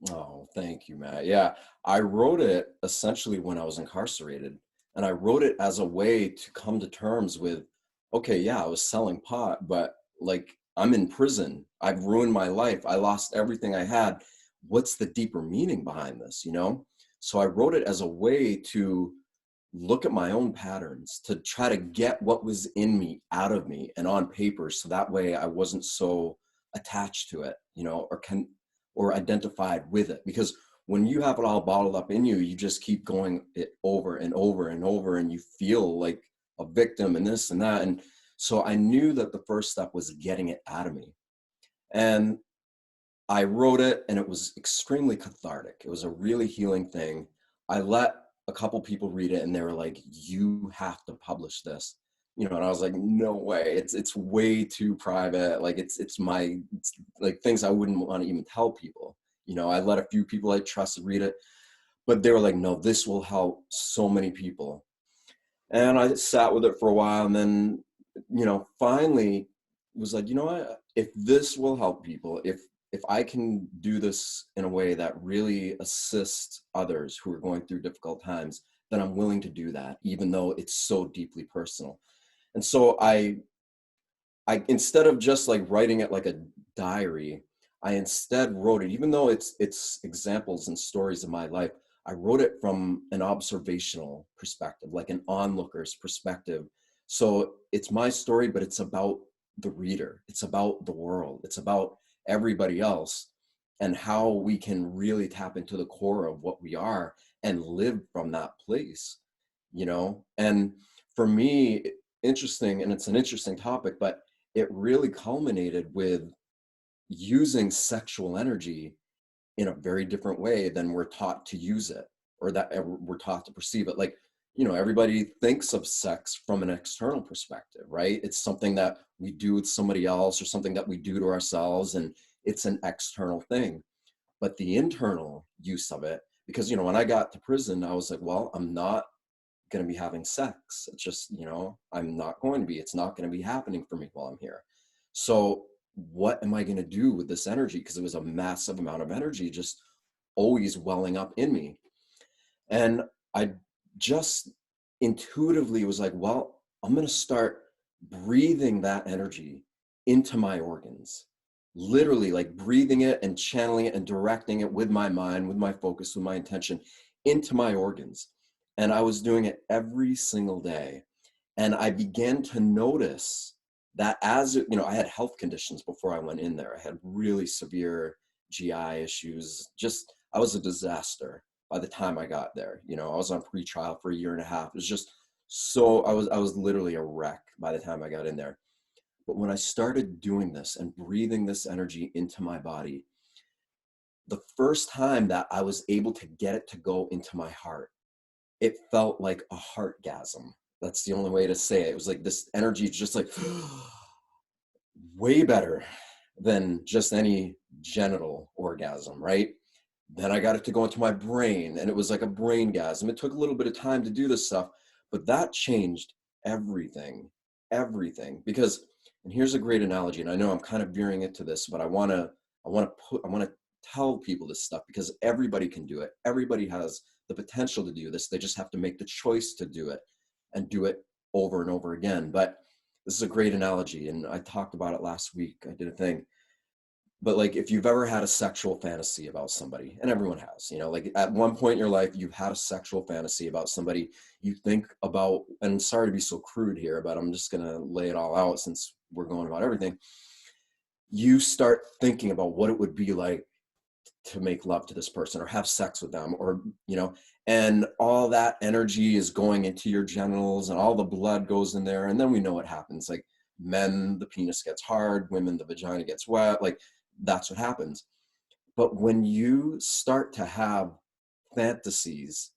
Oh, thank you, Matt. Yeah, I wrote it essentially when I was incarcerated, and I wrote it as a way to come to terms with, okay, yeah, I was selling pot, but like I'm in prison. I've ruined my life. I lost everything I had. What's the deeper meaning behind this, you know? So I wrote it as a way to look at my own patterns, to try to get what was in me out of me and on paper, so that way I wasn't so attached to it, you know, or identified with it. Because when you have it all bottled up in you, you just keep going it over and over and over, and you feel like a victim and this and that. And so I knew that the first step was getting it out of me. And I wrote it, and it was extremely cathartic. It was a really healing thing. I let a couple people read it, and they were like, you have to publish this, you know. And I was like, no way, it's way too private. Like it's like things I wouldn't want to even tell people, you know. I let a few people I trusted read it, but they were like, no, this will help so many people. And I sat with it for a while, and then, you know, finally was like, you know what, if this will help people, if I can do this in a way that really assists others who are going through difficult times, then I'm willing to do that, even though it's so deeply personal. And so I instead of just like writing it like a diary, I instead wrote it, even though it's examples and stories of my life, I wrote it from an observational perspective, like an onlooker's perspective, So it's my story, but it's about the reader. It's about the world. It's about everybody else, and how we can really tap into the core of what we are and live from that place, you know? And for me, interesting, and it's an interesting topic, but it really culminated with using sexual energy in a very different way than we're taught to use it, or that we're taught to perceive it. Like, you know, everybody thinks of sex from an external perspective, right? It's something that we do with somebody else, or something that we do to ourselves, and it's an external thing. But the internal use of it, because, you know, when I got to prison, I was like, well, I'm not going to be having sex. It's just, you know, I'm not going to be, it's not going to be happening for me while I'm here. So what am I going to do with this energy? Because it was a massive amount of energy just always welling up in me. And I just intuitively was like, well, I'm going to start breathing that energy into my organs, literally like breathing it and channeling it and directing it with my mind, with my focus, with my intention into my organs. And I was doing it every single day. And I began to notice that, as you know, I had health conditions before I went in there. I had really severe GI issues. Just, I was a disaster by the time I got there. You know, I was on pre-trial for 1.5 years. It was just so, I was literally a wreck by the time I got in there. But when I started doing this and breathing this energy into my body, the first time that I was able to get it to go into my heart, it felt like a heartgasm. That's the only way to say it. It was like this energy, just like way better than just any genital orgasm, right? Then I got it to go into my brain, and it was like a braingasm. It took a little bit of time to do this stuff, but that changed everything, everything. Because, and here's a great analogy, and I know I'm kind of veering into this, but I want to tell people this stuff, because everybody can do it. Everybody has the potential to do this. They just have to make the choice to do it, and do it over and over again. But this is a great analogy, and I talked about it last week. I did a thing. But like, if you've ever had a sexual fantasy about somebody, and everyone has, you know, like at one point in your life, you've had a sexual fantasy about somebody. You think about, and sorry to be so crude here, but I'm just going to lay it all out since we're going about everything. You start thinking about what it would be like to make love to this person, or have sex with them, or, you know, and all that energy is going into your genitals, and all the blood goes in there. And then we know what happens. Like, men, the penis gets hard, women, the vagina gets wet. Like, that's what happens. But when you start to have fantasies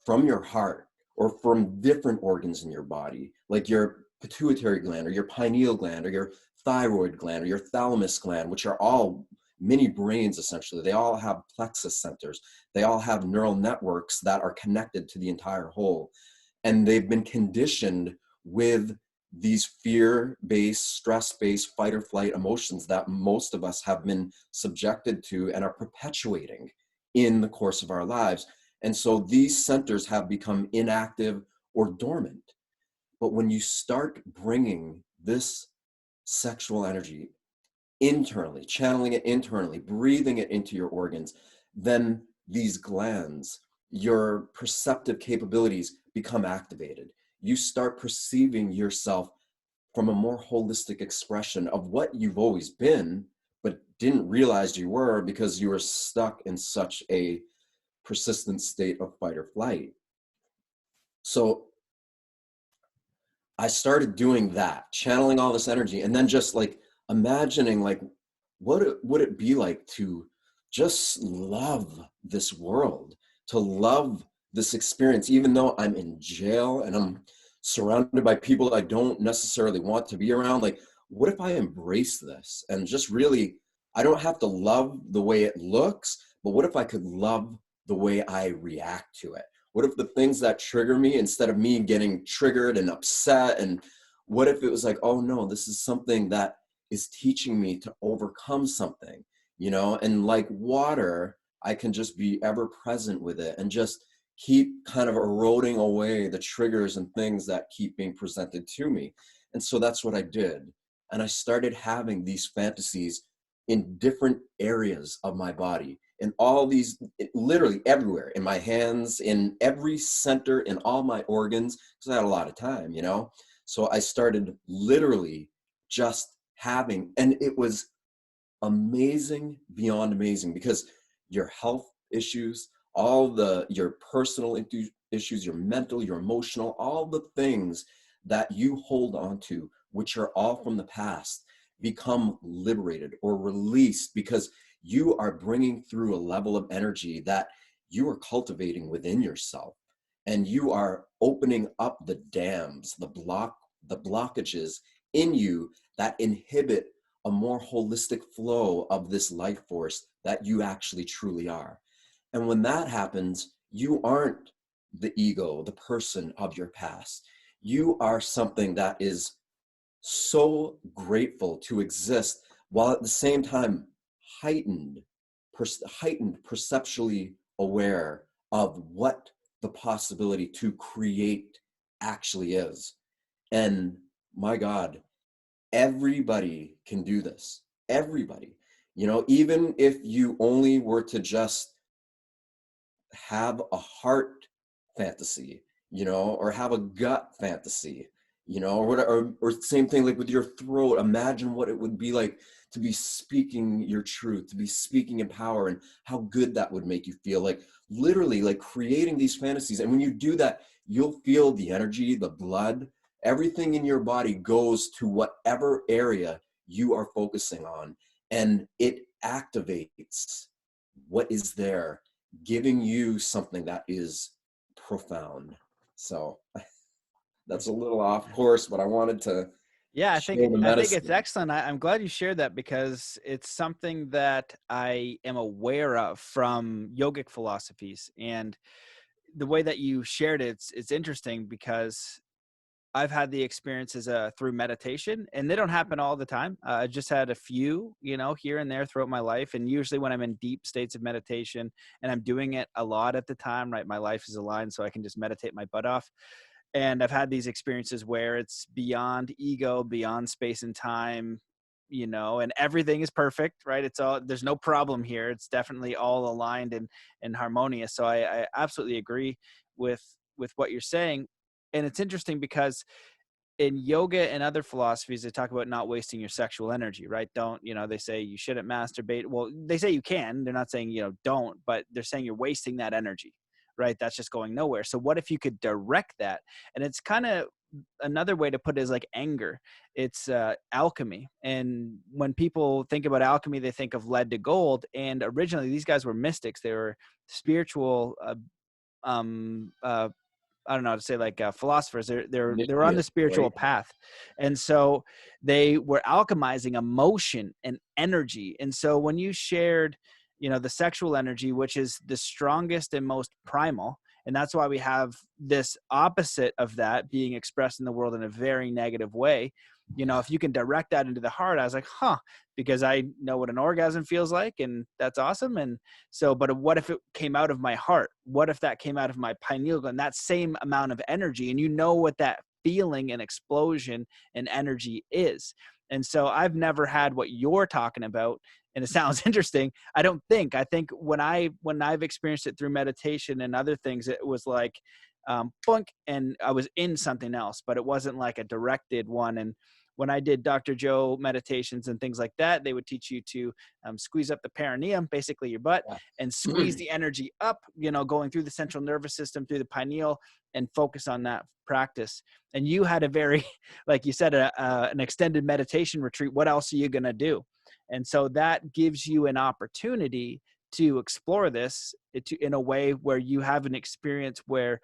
from your heart, or from different organs in your body, like your pituitary gland, or your pineal gland, or your thyroid gland, or your thalamus gland, which are all mini brains, essentially. They all have plexus centers. They all have neural networks that are connected to the entire whole. And they've been conditioned with these fear-based, stress-based, fight or flight emotions that most of us have been subjected to and are perpetuating in the course of our lives. And so these centers have become inactive or dormant. But when you start bringing this sexual energy internally, channeling it internally, breathing it into your organs, then these glands, your perceptive capabilities become activated. You start perceiving yourself from a more holistic expression of what you've always been, but didn't realize you were, because you were stuck in such a persistent state of fight or flight. So I started doing that, channeling all this energy, and then just like imagining, like, what would it be like to just love this world, to love this experience, even though I'm in jail and I'm surrounded by people I don't necessarily want to be around. Like, what if I embrace this and just really, I don't have to love the way it looks, but what if I could love the way I react to it? What if the things that trigger me, instead of me getting triggered and upset, and what if it was like, oh no, this is something that is teaching me to overcome something, you know? And like water, I can just be ever present with it and just keep kind of eroding away the triggers and things that keep being presented to me. And so that's what I did. And I started having these fantasies in different areas of my body, in all these, literally everywhere, in my hands, in every center, in all my organs, because I had a lot of time, you know? So I started literally just having, and it was amazing beyond amazing, because your health issues, your personal issues, your mental, your emotional, all the things that you hold on to, which are all from the past, become liberated or released, because you are bringing through a level of energy that you are cultivating within yourself, and you are opening up the dams, the blockages in you that inhibit a more holistic flow of this life force that you actually truly are. And when that happens, you aren't the ego, the person of your past. You are something that is so grateful to exist, while at the same time heightened, perceptually aware of what the possibility to create actually is. And my God, everybody can do this. Everybody, even if you only were to just have a heart fantasy, or have a gut fantasy, or same thing like with your throat. Imagine what it would be like to be speaking your truth, to be speaking in power, and how good that would make you feel. Like literally, like creating these fantasies. And when you do that, you'll feel the energy, the blood, everything in your body goes to whatever area you are focusing on, and it activates what is there, giving you something that is profound. So that's a little off course, but I wanted to Yeah, share the I think it's medicine. excellent. I'm glad you shared that, because it's something that I am aware of from yogic philosophies. And the way that you shared it, it's interesting, because I've had the experiences through meditation, and they don't happen all the time. I just had a few, here and there throughout my life. And usually when I'm in deep states of meditation and I'm doing it a lot at the time, right, my life is aligned so I can just meditate my butt off. And I've had these experiences where it's beyond ego, beyond space and time, and everything is perfect, right? There's no problem here. It's definitely all aligned and harmonious. So I absolutely agree with what you're saying. And it's interesting because in yoga and other philosophies, they talk about not wasting your sexual energy, right? They say you shouldn't masturbate. Well, they say you can. They're not saying, don't, but they're saying you're wasting that energy, right? That's just going nowhere. So what if you could direct that? And it's kind of another way to put it is like anger. It's alchemy. And when people think about alchemy, they think of lead to gold. And originally these guys were mystics. They were spiritual, I don't know how to say, like philosophers. They're on the Initiate, spiritual right? path, and so they were alchemizing emotion and energy. And so when you shared, the sexual energy, which is the strongest and most primal, and that's why we have this opposite of that being expressed in the world in a very negative way. If you can direct that into the heart, I was like, because I know what an orgasm feels like, and that's awesome. And so, but what if it came out of my heart? What if that came out of my pineal gland? That same amount of energy, and what that feeling and explosion and energy is. And so I've never had what you're talking about, and it sounds interesting. I think when I've experienced it through meditation and other things, it was like boink, and I was in something else, but it wasn't like a directed one. And when I did Dr. Joe meditations and things like that, they would teach you to squeeze up the perineum, basically your butt, and squeeze the energy up, going through the central nervous system, through the pineal, and focus on that practice. And you had a very, like you said, an extended meditation retreat. What else are you going to do? And so that gives you an opportunity to explore this in a way where you have an experience where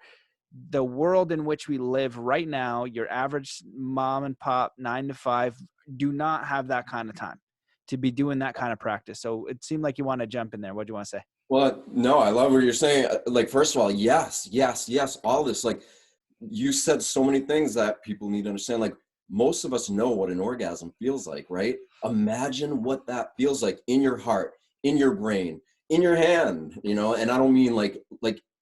the world in which we live right now, your average mom and pop 9 to 5 do not have that kind of time to be doing that kind of practice. So it seemed like you want to jump in there. What do you want to say? Well, no, I love what you're saying. Like, first of all, yes, yes, yes, all this, like you said so many things that people need to understand. Like most of us know what an orgasm feels like, right? Imagine what that feels like in your heart, in your brain, in your hand, and I don't mean like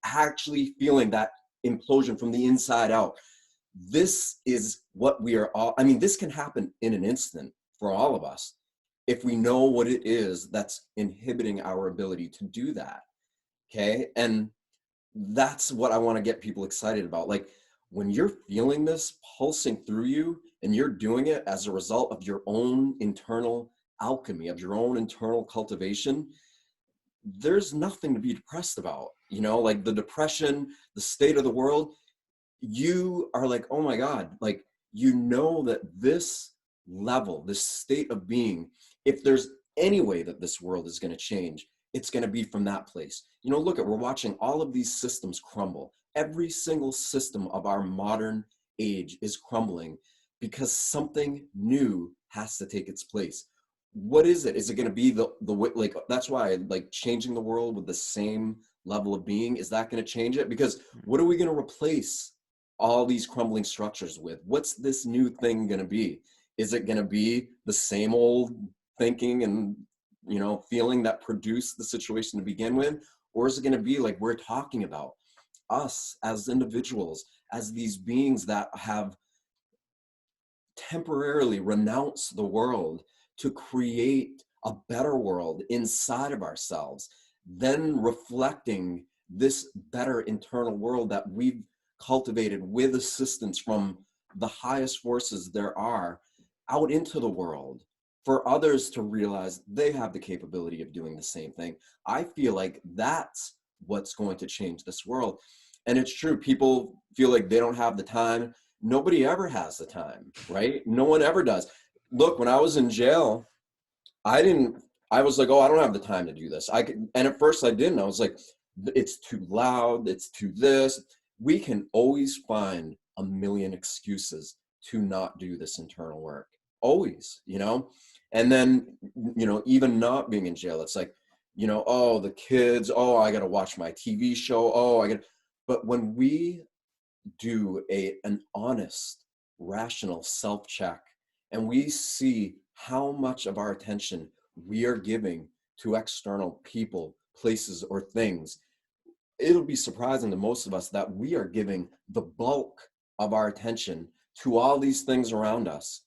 actually feeling that implosion from the inside out. This is what we are all, I mean, this can happen in an instant for all of us if we know what it is that's inhibiting our ability to do that. Okay. And that's what I want to get people excited about. Like, when you're feeling this pulsing through you and you're doing it as a result of your own internal alchemy, of your own internal cultivation, there's nothing to be depressed about. You know, like the depression, the state of the world, you are like, oh my God, like, you know that this level, this state of being, if there's any way that this world is going to change, it's going to be from that place. You know, look at, we're watching all of these systems crumble. Every single system of our modern age is crumbling because something new has to take its place. What is it? Is it going to be the way, like, that's why like changing the world with the same level of being, is that going to change it? Because what are we going to replace all these crumbling structures with? What's this new thing going to be? Is it going to be the same old thinking and, you know, feeling that produced the situation to begin with? Or is it going to be like we're talking about, us as individuals, as these beings that have temporarily renounced the world to create a better world inside of ourselves, then reflecting this better internal world that we've cultivated with assistance from the highest forces there are out into the world, for others to realize they have the capability of doing the same thing. I feel like that's what's going to change this world. And it's true, people feel like they don't have the time. Nobody ever has the time, right? No one ever does. Look, when I was in jail, I was like, oh, I don't have the time to do this. And at first I didn't. I was like, it's too loud, it's too this. We can always find a million excuses to not do this internal work. Always, you know? And then, you know, even not being in jail, it's like, you know, oh, the kids, oh, I got to watch my TV show. But when we do an honest, rational self-check, and we see how much of our attention we are giving to external people, places, or things, it'll be surprising to most of us that we are giving the bulk of our attention to all these things around us.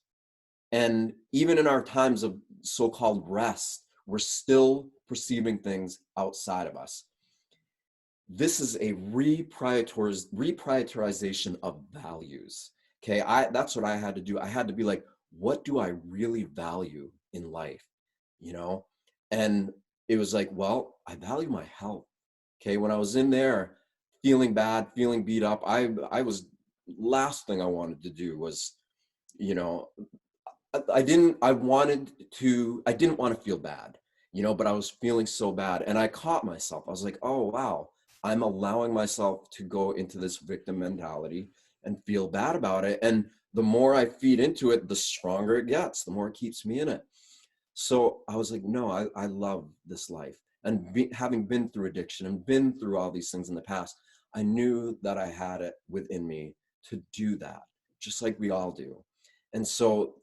And even in our times of so-called rest, we're still perceiving things outside of us. This is a reprioritization of values. Okay, that's what I had to do. I had to be like, what do I really value in life? You know? And it was like, well, I value my health. Okay, when I was in there feeling bad, feeling beat up, I was, last thing I wanted to do was, you know, I didn't want to feel bad, you know, but I was feeling so bad. And I caught myself. I was like, oh, wow, I'm allowing myself to go into this victim mentality and feel bad about it. And the more I feed into it, the stronger it gets, the more it keeps me in it. So I was like, no, I love this life. And having been through addiction and been through all these things in the past, I knew that I had it within me to do that, just like we all do. And so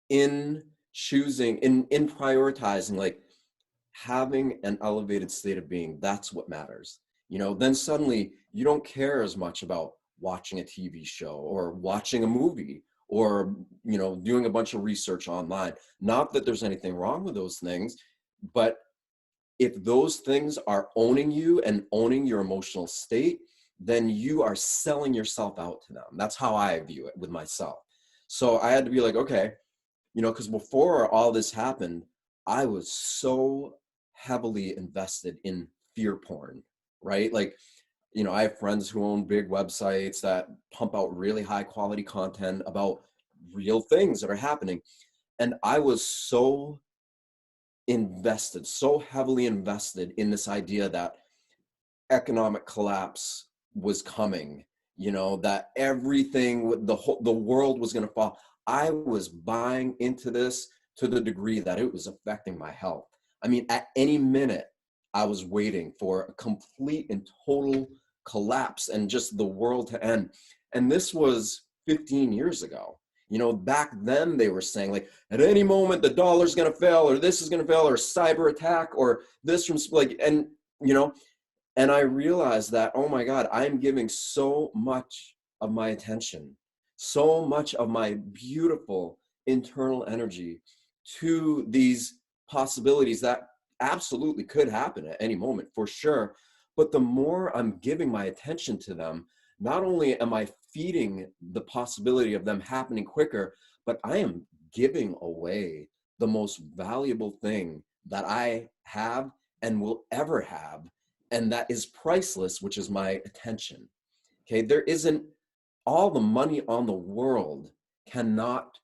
in choosing, in prioritizing, like having an elevated state of being, that's what matters. You know, then suddenly you don't care as much about watching a TV show or watching a movie or, you know, doing a bunch of research online. Not that there's anything wrong with those things, but if those things are owning you and owning your emotional state, then you are selling yourself out to them. That's how I view it with myself. So I had to be like, okay, you know, because before all this happened, I was so heavily invested in fear porn, right? Like, you know, I have friends who own big websites that pump out really high quality content about real things that are happening. And I was so invested, so heavily invested in this idea that economic collapse was coming, you know, that everything, the world was going to fall. I was buying into this to the degree that it was affecting my health. I mean, at any minute, I was waiting for a complete and total collapse and just the world to end. And this was 15 years ago. You know, back then they were saying like, at any moment, the dollar's going to fail, or this is going to fail, or cyber attack, or this from like, and, you know, and I realized that, oh my God, I'm giving so much of my attention, so much of my beautiful internal energy to these possibilities that absolutely could happen at any moment, for sure. But the more I'm giving my attention to them, not only am I feeding the possibility of them happening quicker, but I am giving away the most valuable thing that I have and will ever have, and that is priceless, which is my attention. Okay, there isn't, all the money on the world cannot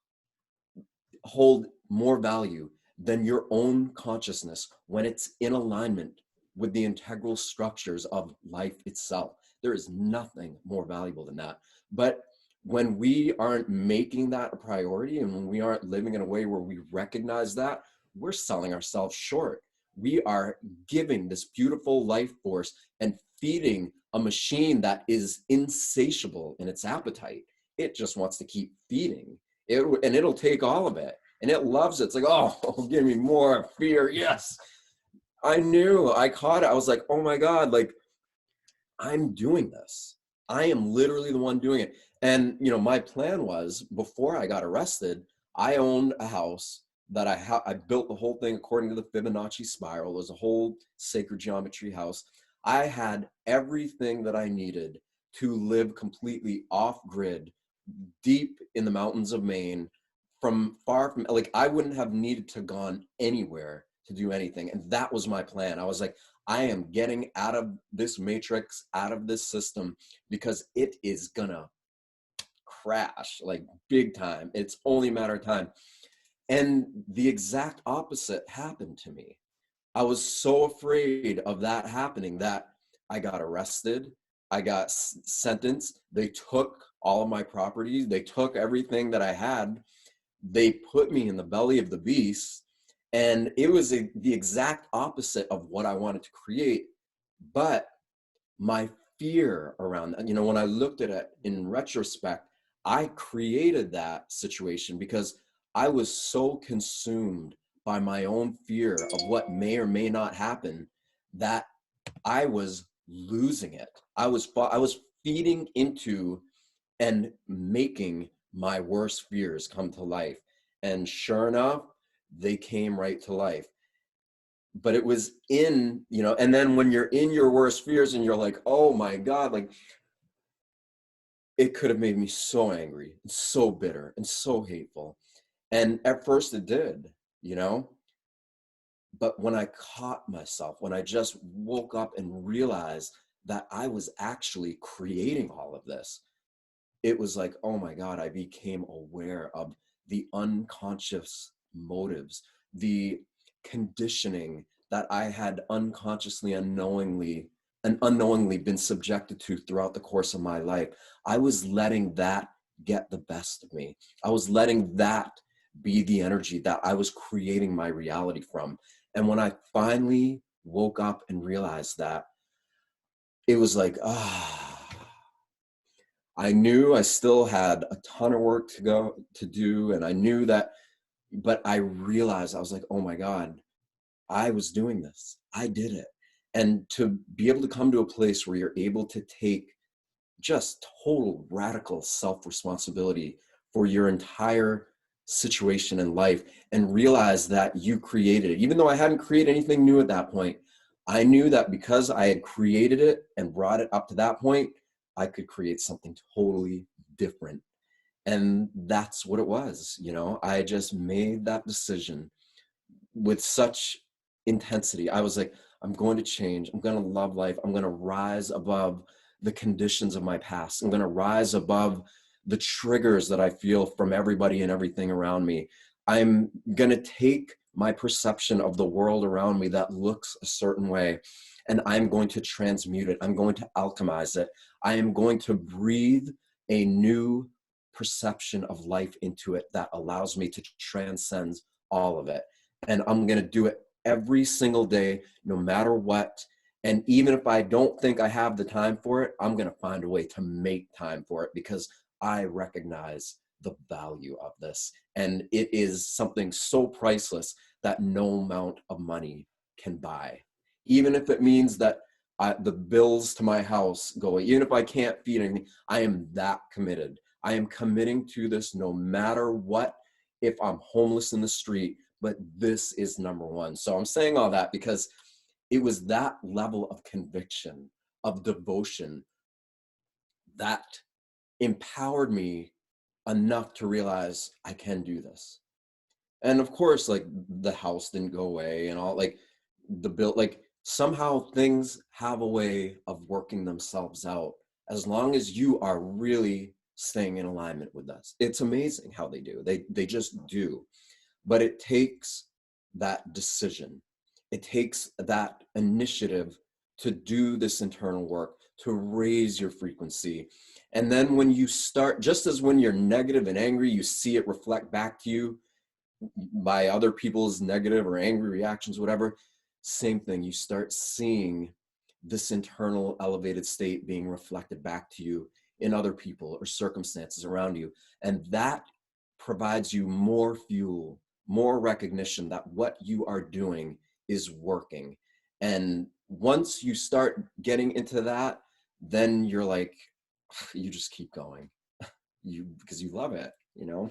hold more value than your own consciousness when it's in alignment with the integral structures of life itself. There is nothing more valuable than that. But when we aren't making that a priority, and when we aren't living in a way where we recognize that, we're selling ourselves short. We are giving this beautiful life force and feeding a machine that is insatiable in its appetite. It just wants to keep feeding it, and it'll take all of it. And it loves it. It's like, oh, give me more fear. Yes. I knew, I caught it. I was like, oh my God, like, I'm doing this. I am literally the one doing it. And, you know, my plan was, before I got arrested, I owned a house that I built the whole thing according to the Fibonacci spiral. It was a whole sacred geometry house. I had everything that I needed to live completely off grid, deep in the mountains of Maine, from far from, like, I wouldn't have needed to gone anywhere to do anything. And that was my plan. I was like, I am getting out of this matrix, out of this system, because it is gonna crash like big time. It's only a matter of time. And the exact opposite happened to me. I was so afraid of that happening that I got arrested. I got sentenced. They took all of my properties. They took everything that I had. They put me in the belly of the beast. And it was the exact opposite of what I wanted to create. But my fear around that, you know, when I looked at it in retrospect, I created that situation because I was so consumed by my own fear of what may or may not happen that I was losing it. I was feeding into and making my worst fears come to life. And sure enough, they came right to life. But it was in, you know, and then when you're in your worst fears and you're like, oh my God, like, it could have made me so angry and so bitter and so hateful. And at first it did, you know, but when I caught myself, when I just woke up and realized that I was actually creating all of this, it was like, oh my God, I became aware of the unconscious motives, the conditioning that I had unconsciously, unknowingly been subjected to throughout the course of my life. I was letting that get the best of me. I was letting that be the energy that I was creating my reality from. And when I finally woke up and realized that, it was like, I knew I still had a ton of work to do. And I knew that, but I realized, I was like, oh my God, I was doing this. I did it. And to be able to come to a place where you're able to take just total radical self-responsibility for your entire situation in life and realize that you created it. Even though I hadn't created anything new at that point, I knew that because I had created it and brought it up to that point, I could create something totally different. And that's what it was. You know, I just made that decision with such intensity. I was like, I'm going to change. I'm going to love life. I'm going to rise above the conditions of my past. I'm going to rise above the triggers that I feel from everybody and everything around me. I'm going to take my perception of the world around me that looks a certain way, and I'm going to transmute it. I'm going to alchemize it. I am going to breathe a new perception of life into it that allows me to transcend all of it. And I'm going to do it every single day, no matter what. And even if I don't think I have the time for it, I'm going to find a way to make time for it because I recognize the value of this. And it is something so priceless that no amount of money can buy. Even if it means that the bills to my house go away, even if I can't feed anything, I am that committed. I am committing to this no matter what, if I'm homeless in the street, but this is number one. So I'm saying all that because it was that level of conviction, of devotion, that empowered me enough to realize I can do this. And of course, like, the house didn't go away and all, like, the bill, like, somehow things have a way of working themselves out as long as you are really staying in alignment with us. It's amazing how they do. They just do. But it takes that decision. It takes that initiative to do this internal work, to raise your frequency. And then when you start, just as when you're negative and angry, you see it reflect back to you by other people's negative or angry reactions, whatever, same thing. You start seeing this internal elevated state being reflected back to you in other people or circumstances around you. And that provides you more fuel, more recognition that what you are doing is working. And once you start getting into that, then you're like, you just keep going, because you love it, you know?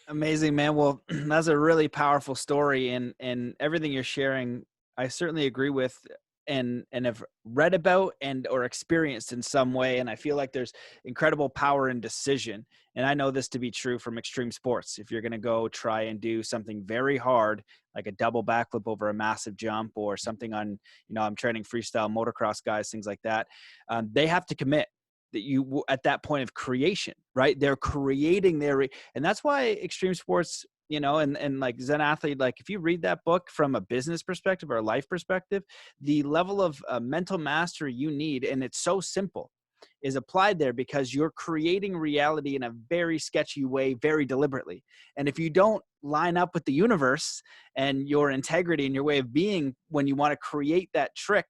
Amazing, man. Well, that's a really powerful story, and everything you're sharing, I certainly agree with, and have read about and or experienced in some way. And I feel like there's incredible power in decision. And I know this to be true from extreme sports. If you're going to go try and do something very hard, like a double backflip over a massive jump, or something on, I'm training freestyle motocross guys, things like that. They have to commit that you at that point of creation, right? They're creating and that's why extreme sports, and like Zen Athlete, like if you read that book from a business perspective or a life perspective, the level of mental mastery you need, and it's so simple, is applied there because you're creating reality in a very sketchy way, very deliberately. And if you don't line up with the universe and your integrity and your way of being, when you want to create that trick,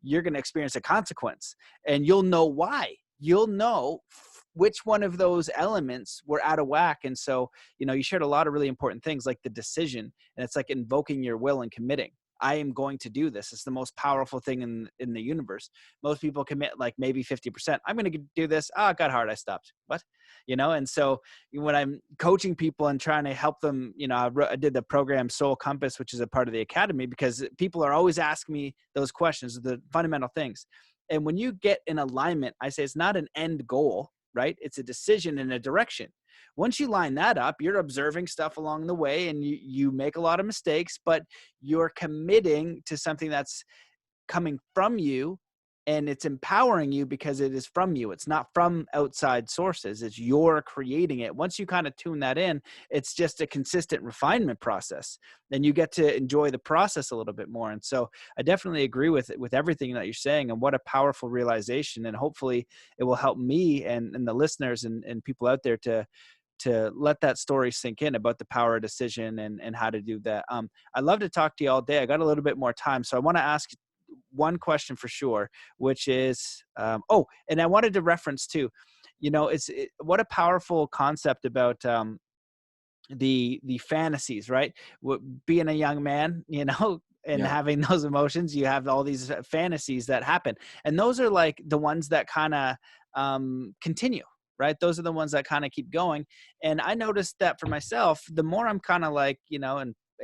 you're going to experience a consequence, and you'll know why. You'll know which one of those elements were out of whack. And so, you shared a lot of really important things like the decision, and it's like invoking your will and committing. I am going to do this. It's the most powerful thing in the universe. Most people commit like maybe 50%. I'm going to do this. Oh, it got hard. I stopped. What? And so when I'm coaching people and trying to help them, I did the program Soul Compass, which is a part of the academy, because people are always asking me those questions, the fundamental things. And when you get in alignment, I say it's not an end goal, right? It's a decision and a direction. Once you line that up, you're observing stuff along the way, and you make a lot of mistakes, but you're committing to something that's coming from you, and it's empowering you because it is from you. It's not from outside sources. It's you're creating it. Once you kind of tune that in, it's just a consistent refinement process. Then you get to enjoy the process a little bit more. And so I definitely agree with everything that you're saying, and what a powerful realization. And hopefully it will help me and the listeners and people out there to let that story sink in about the power of decision and how to do that. I'd love to talk to you all day. I got a little bit more time. So I want to ask one question for sure, which is, and I wanted to reference too, what a powerful concept about the fantasies, right? Being a young man, and Yeah. having those emotions, you have all these fantasies that happen. And those are like the ones that kind of continue, right? Those are the ones that kind of keep going. And I noticed that for myself, the more I'm kind of like,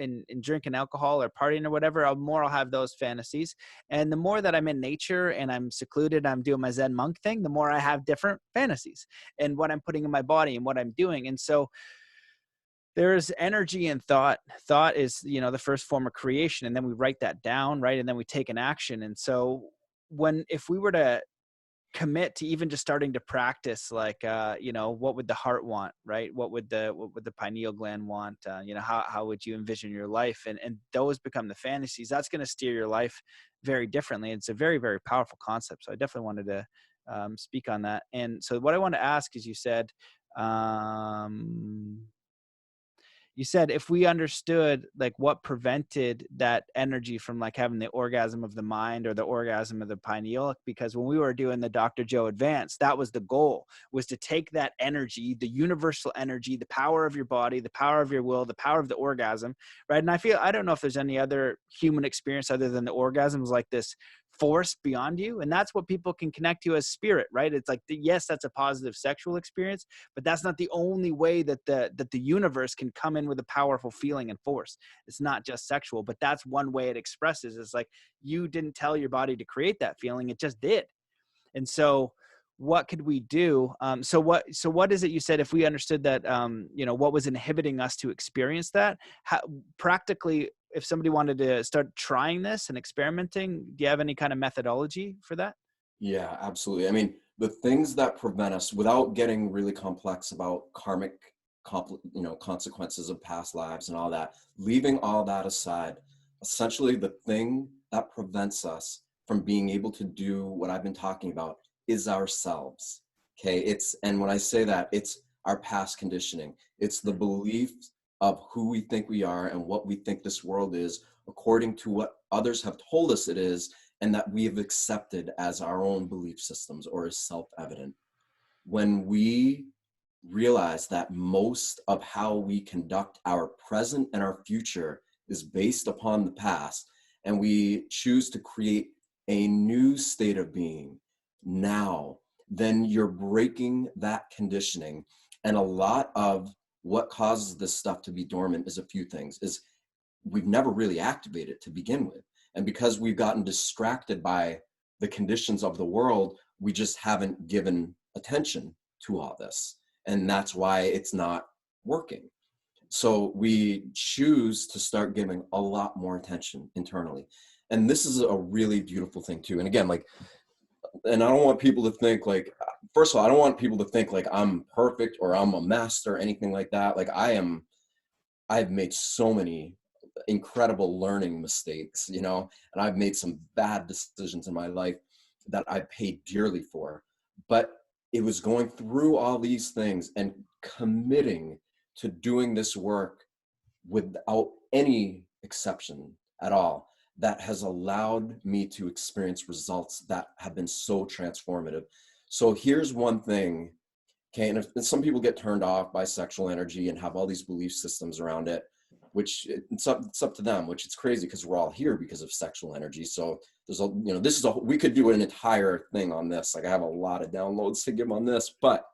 and drinking alcohol or partying or whatever, I'll have those fantasies. And the more that I'm in nature and I'm secluded, I'm doing my Zen monk thing, the more I have different fantasies and what I'm putting in my body and what I'm doing. And so there's energy in thought. Thought is, the first form of creation. And then we write that down, right? And then we take an action. And so if we were to commit to even just starting to practice, like, what would the heart want, right? What would the pineal gland want? How would you envision your life? And those become the fantasies. That's going to steer your life very differently. It's a very, very powerful concept. So I definitely wanted to speak on that. And so what I want to ask is, you said if we understood like what prevented that energy from like having the orgasm of the mind or the orgasm of the pineal, because when we were doing the Dr. Joe Advance, that was the goal, was to take that energy, the universal energy, the power of your body, the power of your will, the power of the orgasm, right? And I don't know if there's any other human experience other than the orgasms, like this force beyond you. And that's what people can connect to as spirit, right? It's like, yes, that's a positive sexual experience, but that's not the only way that the universe can come in with a powerful feeling and force. It's not just sexual, but that's one way it expresses. It's like, you didn't tell your body to create that feeling. It just did. And so what could we do? So what is it you said, if we understood that, what was inhibiting us to experience that? How, practically, if somebody wanted to start trying this and experimenting, do you have any kind of methodology for that? Yeah, absolutely. I mean, the things that prevent us, without getting really complex about karmic, consequences of past lives and all that, leaving all that aside, essentially the thing that prevents us from being able to do what I've been talking about is ourselves. Okay, and when I say that, it's our past conditioning. It's the belief of who we think we are and what we think this world is, according to what others have told us it is, and that we have accepted as our own belief systems or as self-evident. When we realize that most of how we conduct our present and our future is based upon the past, and we choose to create a new state of being now, then you're breaking that conditioning. And a lot of what causes this stuff to be dormant is a few things. Is we've never really activated to begin with. And because we've gotten distracted by the conditions of the world, we just haven't given attention to all this. And that's why it's not working. So we choose to start giving a lot more attention internally. And this is a really beautiful thing too. And again, and I don't want people to think first of all, I don't want people to think like I'm perfect or I'm a master or anything like that. I've made so many incredible learning mistakes, and I've made some bad decisions in my life that I paid dearly for. But it was going through all these things and committing to doing this work without any exception at all that has allowed me to experience results that have been so transformative. So here's one thing. Okay, and if some people get turned off by sexual energy and have all these belief systems around it, which it's up to them, which it's crazy because we're all here because of sexual energy. So there's we could do an entire thing on this. Like I have a lot of downloads to give on this, but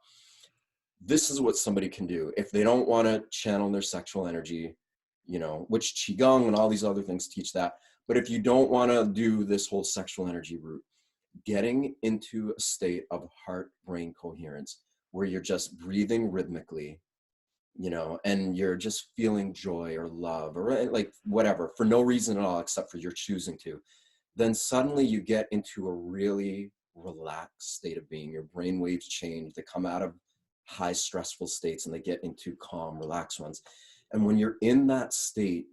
this is what somebody can do if they don't want to channel their sexual energy, which Qigong and all these other things teach that. But if you don't want to do this whole sexual energy route, getting into a state of heart-brain coherence where you're just breathing rhythmically, and you're just feeling joy or love or like whatever for no reason at all except for you're choosing to, then suddenly you get into a really relaxed state of being. Your brain waves change. They come out of high stressful states and they get into calm, relaxed ones. And when you're in that state,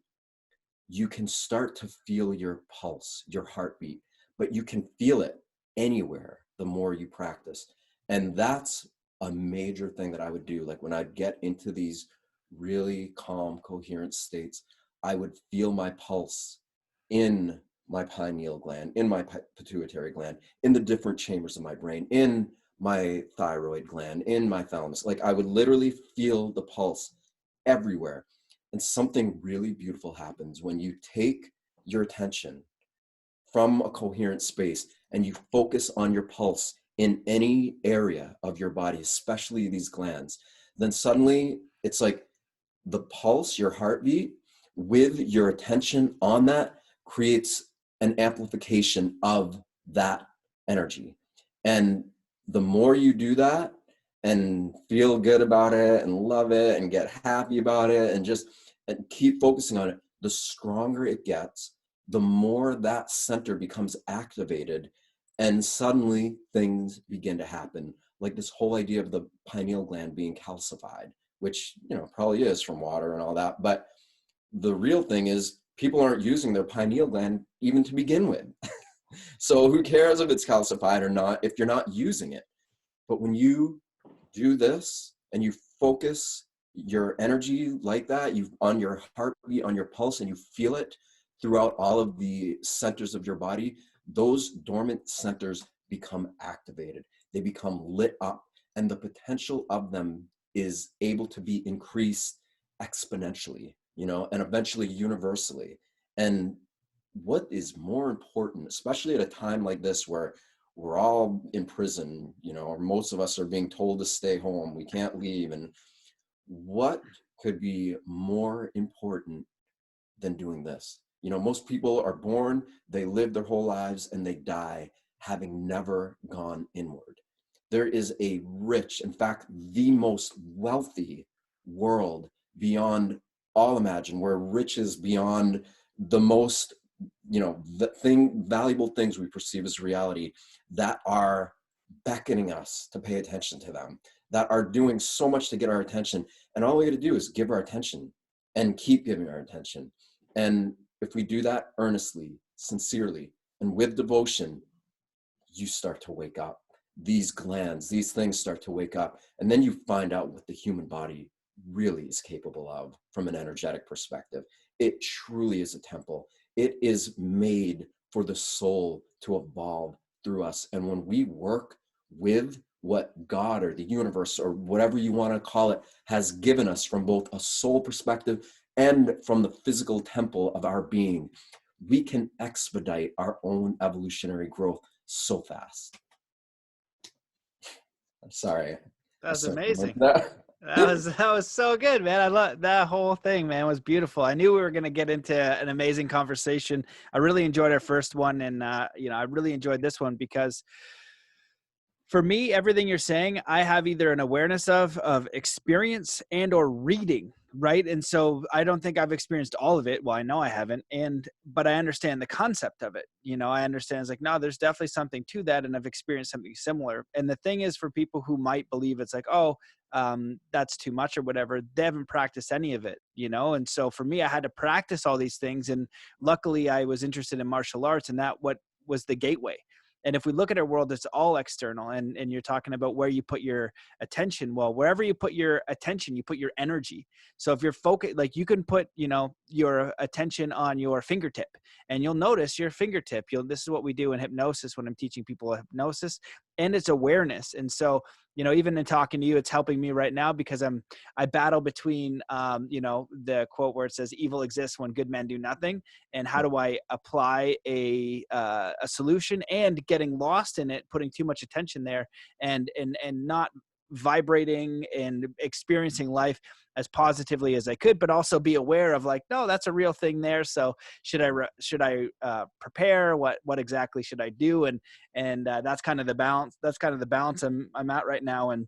you can start to feel your pulse, your heartbeat, but you can feel it anywhere the more you practice. And that's a major thing that I would do. Like when I get into these really calm, coherent states, I would feel my pulse in my pineal gland, in my pituitary gland, in the different chambers of my brain, in my thyroid gland, in my thalamus. Like I would literally feel the pulse everywhere. And something really beautiful happens when you take your attention from a coherent space and you focus on your pulse in any area of your body, especially these glands. Then suddenly it's like the pulse, your heartbeat, with your attention on that creates an amplification of that energy. And the more you do that and feel good about it and love it and get happy about it and keep focusing on it, the stronger it gets, the more that center becomes activated, and suddenly things begin to happen. Like this whole idea of the pineal gland being calcified, which probably is from water and all that, but the real thing is people aren't using their pineal gland even to begin with. So who cares if it's calcified or not if you're not using it? But when you do this and you focus your energy like that, you on your heartbeat, on your pulse, and you feel it throughout all of the centers of your body, those dormant centers become activated. They become lit up, and the potential of them is able to be increased exponentially, and eventually universally. And what is more important, especially at a time like this where we're all in prison, or most of us are being told to stay home, we can't leave, and what could be more important than doing this? Most people are born, they live their whole lives, and they die having never gone inward. There is a rich, in fact, the most wealthy world beyond all imagine, where riches beyond the most, valuable things we perceive as reality, that are beckoning us to pay attention to them, that are doing so much to get our attention. And all we got to do is give our attention and keep giving our attention. And if we do that earnestly, sincerely, and with devotion, you start to wake up. These glands, these things start to wake up. And then you find out what the human body really is capable of from an energetic perspective. It truly is a temple. It is made for the soul to evolve through us. And when we work with what God or the universe or whatever you want to call it has given us from both a soul perspective and from the physical temple of our being, we can expedite our own evolutionary growth so fast. I'm sorry. That's amazing. That was so good, man. I love that whole thing, man. It was beautiful. I knew we were going to get into an amazing conversation. I really enjoyed our first one, and I really enjoyed this one because for me, everything you're saying, I have either an awareness of experience and or reading, right? And so I don't think I've experienced all of it. Well, I know I haven't, but I understand the concept of it. I understand it's like, no, there's definitely something to that, and I've experienced something similar. And the thing is, for people who might believe it's like, oh, that's too much or whatever, they haven't practiced any of it, And so for me, I had to practice all these things, and luckily, I was interested in martial arts, and that what was the gateway. And if we look at our world, it's all external. And you're talking about where you put your attention. Well, wherever you put your attention, you put your energy. So if you're focused, like you can put, your attention on your fingertip, and you'll notice your fingertip. This is what we do in hypnosis when I'm teaching people hypnosis, and it's awareness. And so, even in talking to you, it's helping me right now because I battle between, the quote where it says evil exists when good men do nothing. And how do I apply a solution, and getting lost in it, putting too much attention there, and not vibrating and experiencing life as positively as I could, but also be aware of like, no, that's a real thing there. So should I prepare? What exactly should I do? And that's kind of the balance. That's kind of the balance I'm at right now. And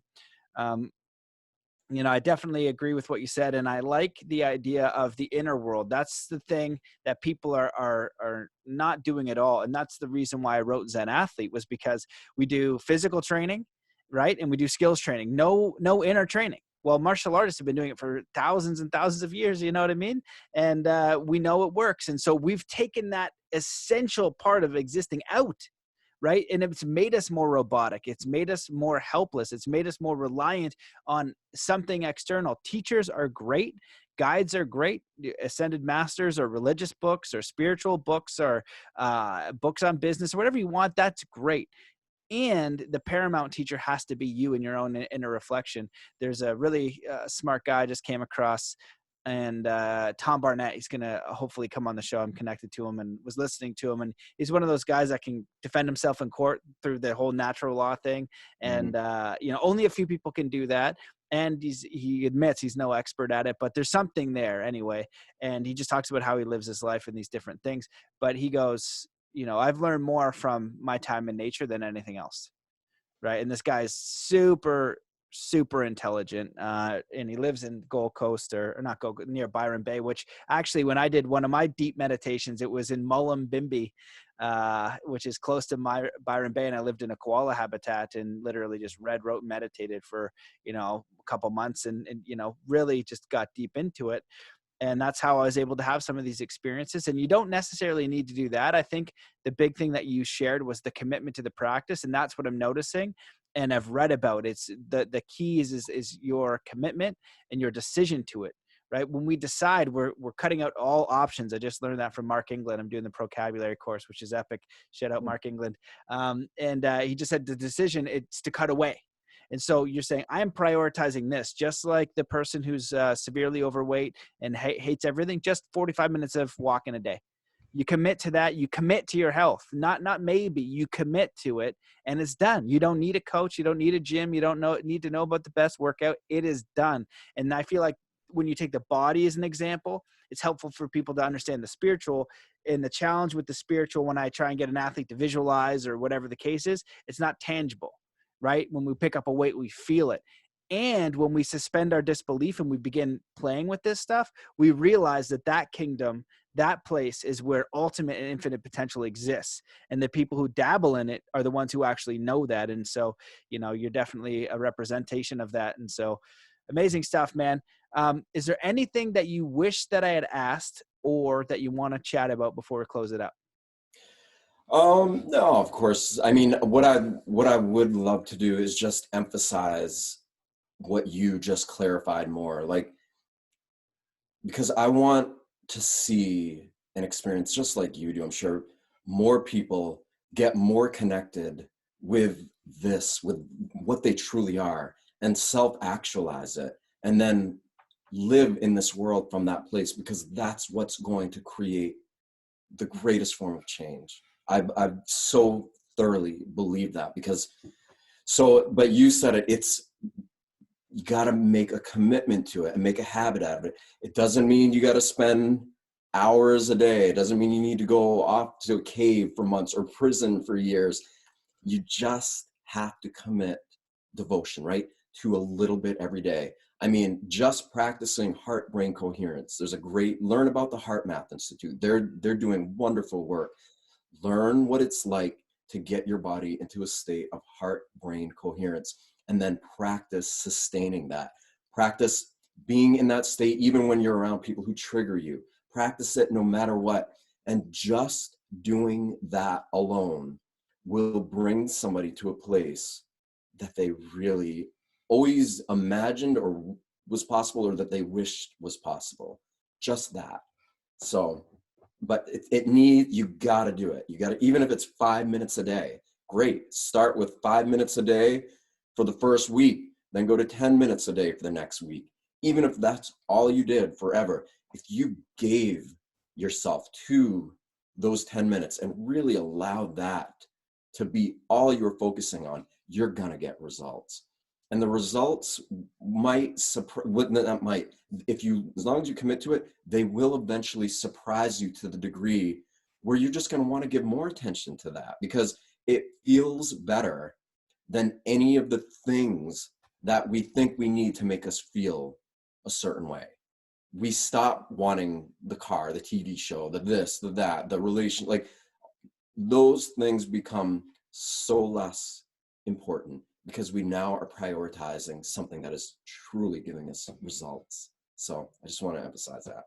I definitely agree with what you said. And I like the idea of the inner world. That's the thing that people are not doing at all. And that's the reason why I wrote Zen Athlete, was because we do physical training, right? And we do skills training, no inner training. Well, martial artists have been doing it for thousands and thousands of years, you know what I mean? And we know it works. And so we've taken that essential part of existing out, right? And it's made us more robotic. It's made us more helpless. It's made us more reliant on something external. Teachers are great. Guides are great. Ascended masters or religious books or spiritual books or books on business or whatever you want, that's great. And the paramount teacher has to be you and your own inner reflection. There's a really smart guy I just came across, and Tom Barnett, he's going to hopefully come on the show. I'm connected to him and was listening to him. And he's one of those guys that can defend himself in court through the whole natural law thing. And, only a few people can do that. And he admits he's no expert at it, but there's something there anyway. And he just talks about how he lives his life in these different things. But he goes, I've learned more from my time in nature than anything else. Right. And this guy is super, super intelligent. And he lives in Gold Coast or not Gold, near Byron Bay, which actually when I did one of my deep meditations, it was in Mullumbimby, which is close to Byron Bay. And I lived in a koala habitat and literally just read, wrote, and meditated for, a couple months and really just got deep into it. And that's how I was able to have some of these experiences. And you don't necessarily need to do that. I think the big thing that you shared was the commitment to the practice. And that's what I'm noticing. And I've read about it's the key is your commitment and your decision to it, right? When we decide, we're cutting out all options. I just learned that from Mark England. I'm doing the vocabulary course, which is epic. Shout out Mark England. He just said the decision, it's to cut away. And so you're saying, I am prioritizing this, just like the person who's severely overweight and hates everything, just 45 minutes of walking a day. You commit to that. You commit to your health, not maybe. You commit to it, and it's done. You don't need a coach. You don't need a gym. You don't need to know about the best workout. It is done. And I feel like when you take the body as an example, it's helpful for people to understand the spiritual. And the challenge with the spiritual, when I try and get an athlete to visualize or whatever the case is, it's not tangible. right? When we pick up a weight, we feel it. And when we suspend our disbelief and we begin playing with this stuff, we realize that that kingdom, that place is where ultimate and infinite potential exists. And the people who dabble in it are the ones who actually know that. And so, you know, you're definitely a representation of that. And so amazing stuff, man. Is there anything that you wish that I had asked or that you want to chat about before we close it up? No, of course. I mean, what I would love to do is just emphasize what you just clarified more, like, because I want to see and experience, just like you do, I'm sure, more people get more connected with this, with what they truly are, and self-actualize it, and then live in this world from that place, because that's what's going to create the greatest form of change. I've so thoroughly believe that, because but you said it, you got to make a commitment to it and make a habit out of it. It doesn't mean you got to spend hours a day. It doesn't mean you need to go off to a cave for months or prison for years. You just have to commit devotion, right? To a little bit every day. I mean, just practicing heart-brain coherence. There's a great, learn about the Heart Math Institute. They're doing wonderful work. Learn what it's like to get your body into a state of heart-brain coherence, and then practice sustaining that. Practice being in that state even when you're around people who trigger you. Practice it no matter what. And just doing that alone will bring somebody to a place that they really always imagined or was possible, or that they wished was possible. Just that. So, but you got to do it. You got to, even if it's 5 minutes a day, great. Start with 5 minutes a day for the first week, then go to 10 minutes a day for the next week. Even if that's all you did forever, if you gave yourself to those 10 minutes and really allowed that to be all you're focusing on, you're going to get results. And the results might, if you, as long as you commit to it, they will eventually surprise you to the degree where you're just going to want to give more attention to that, because it feels better than any of the things that we think we need to make us feel a certain way. We stop wanting the car, the TV show, the this, the that, the relation, like those things become so less important, because we now are prioritizing something that is truly giving us results. So I just want to emphasize that.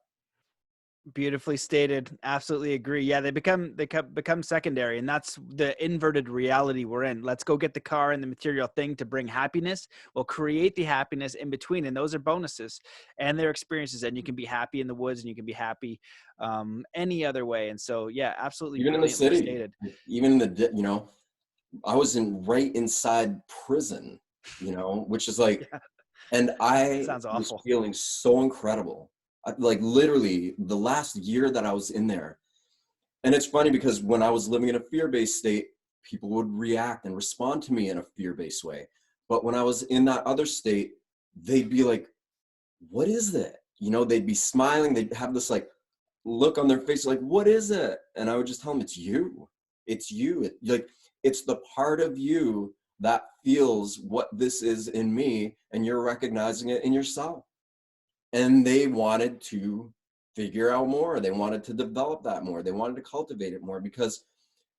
Beautifully stated. Absolutely agree. Yeah, they become secondary, and that's the inverted reality we're in. Let's go get the car and the material thing to bring happiness. We'll create the happiness in between, and those are bonuses and their experiences. And you can be happy in the woods, and you can be happy any other way. And so, yeah, absolutely. Even in the city, stated. even in the, I was right inside prison, which is like, Yeah. and I Sounds was awful. feeling so incredible. Like literally the last year that I was in there. And it's funny because when I was living in a fear-based state, people would react and respond to me in a fear-based way. But when I was in that other state, they'd be like, what is that? They'd be smiling. They'd have this like look on their face, like, what is it? And I would just tell them, it's you. It's you. It's the part of you that feels what this is in me, and you're recognizing it in yourself. And they wanted to figure out more. They wanted to develop that more. They wanted to cultivate it more, because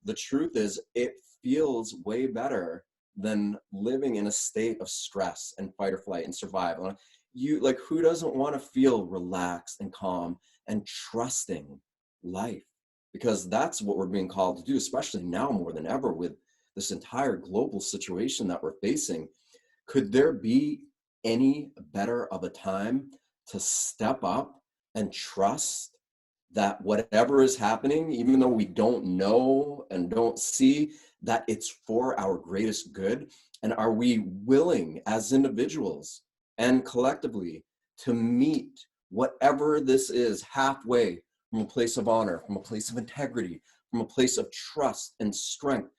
the truth is it feels way better than living in a state of stress and fight or flight and survival. Who doesn't want to feel relaxed and calm and trusting life? Because that's what we're being called to do, especially now more than ever with this entire global situation that we're facing. Could there be any better of a time to step up and trust that whatever is happening, even though we don't know and don't see, that it's for our greatest good? And are we willing as individuals and collectively to meet whatever this is halfway, from a place of honor, from a place of integrity, from a place of trust and strength?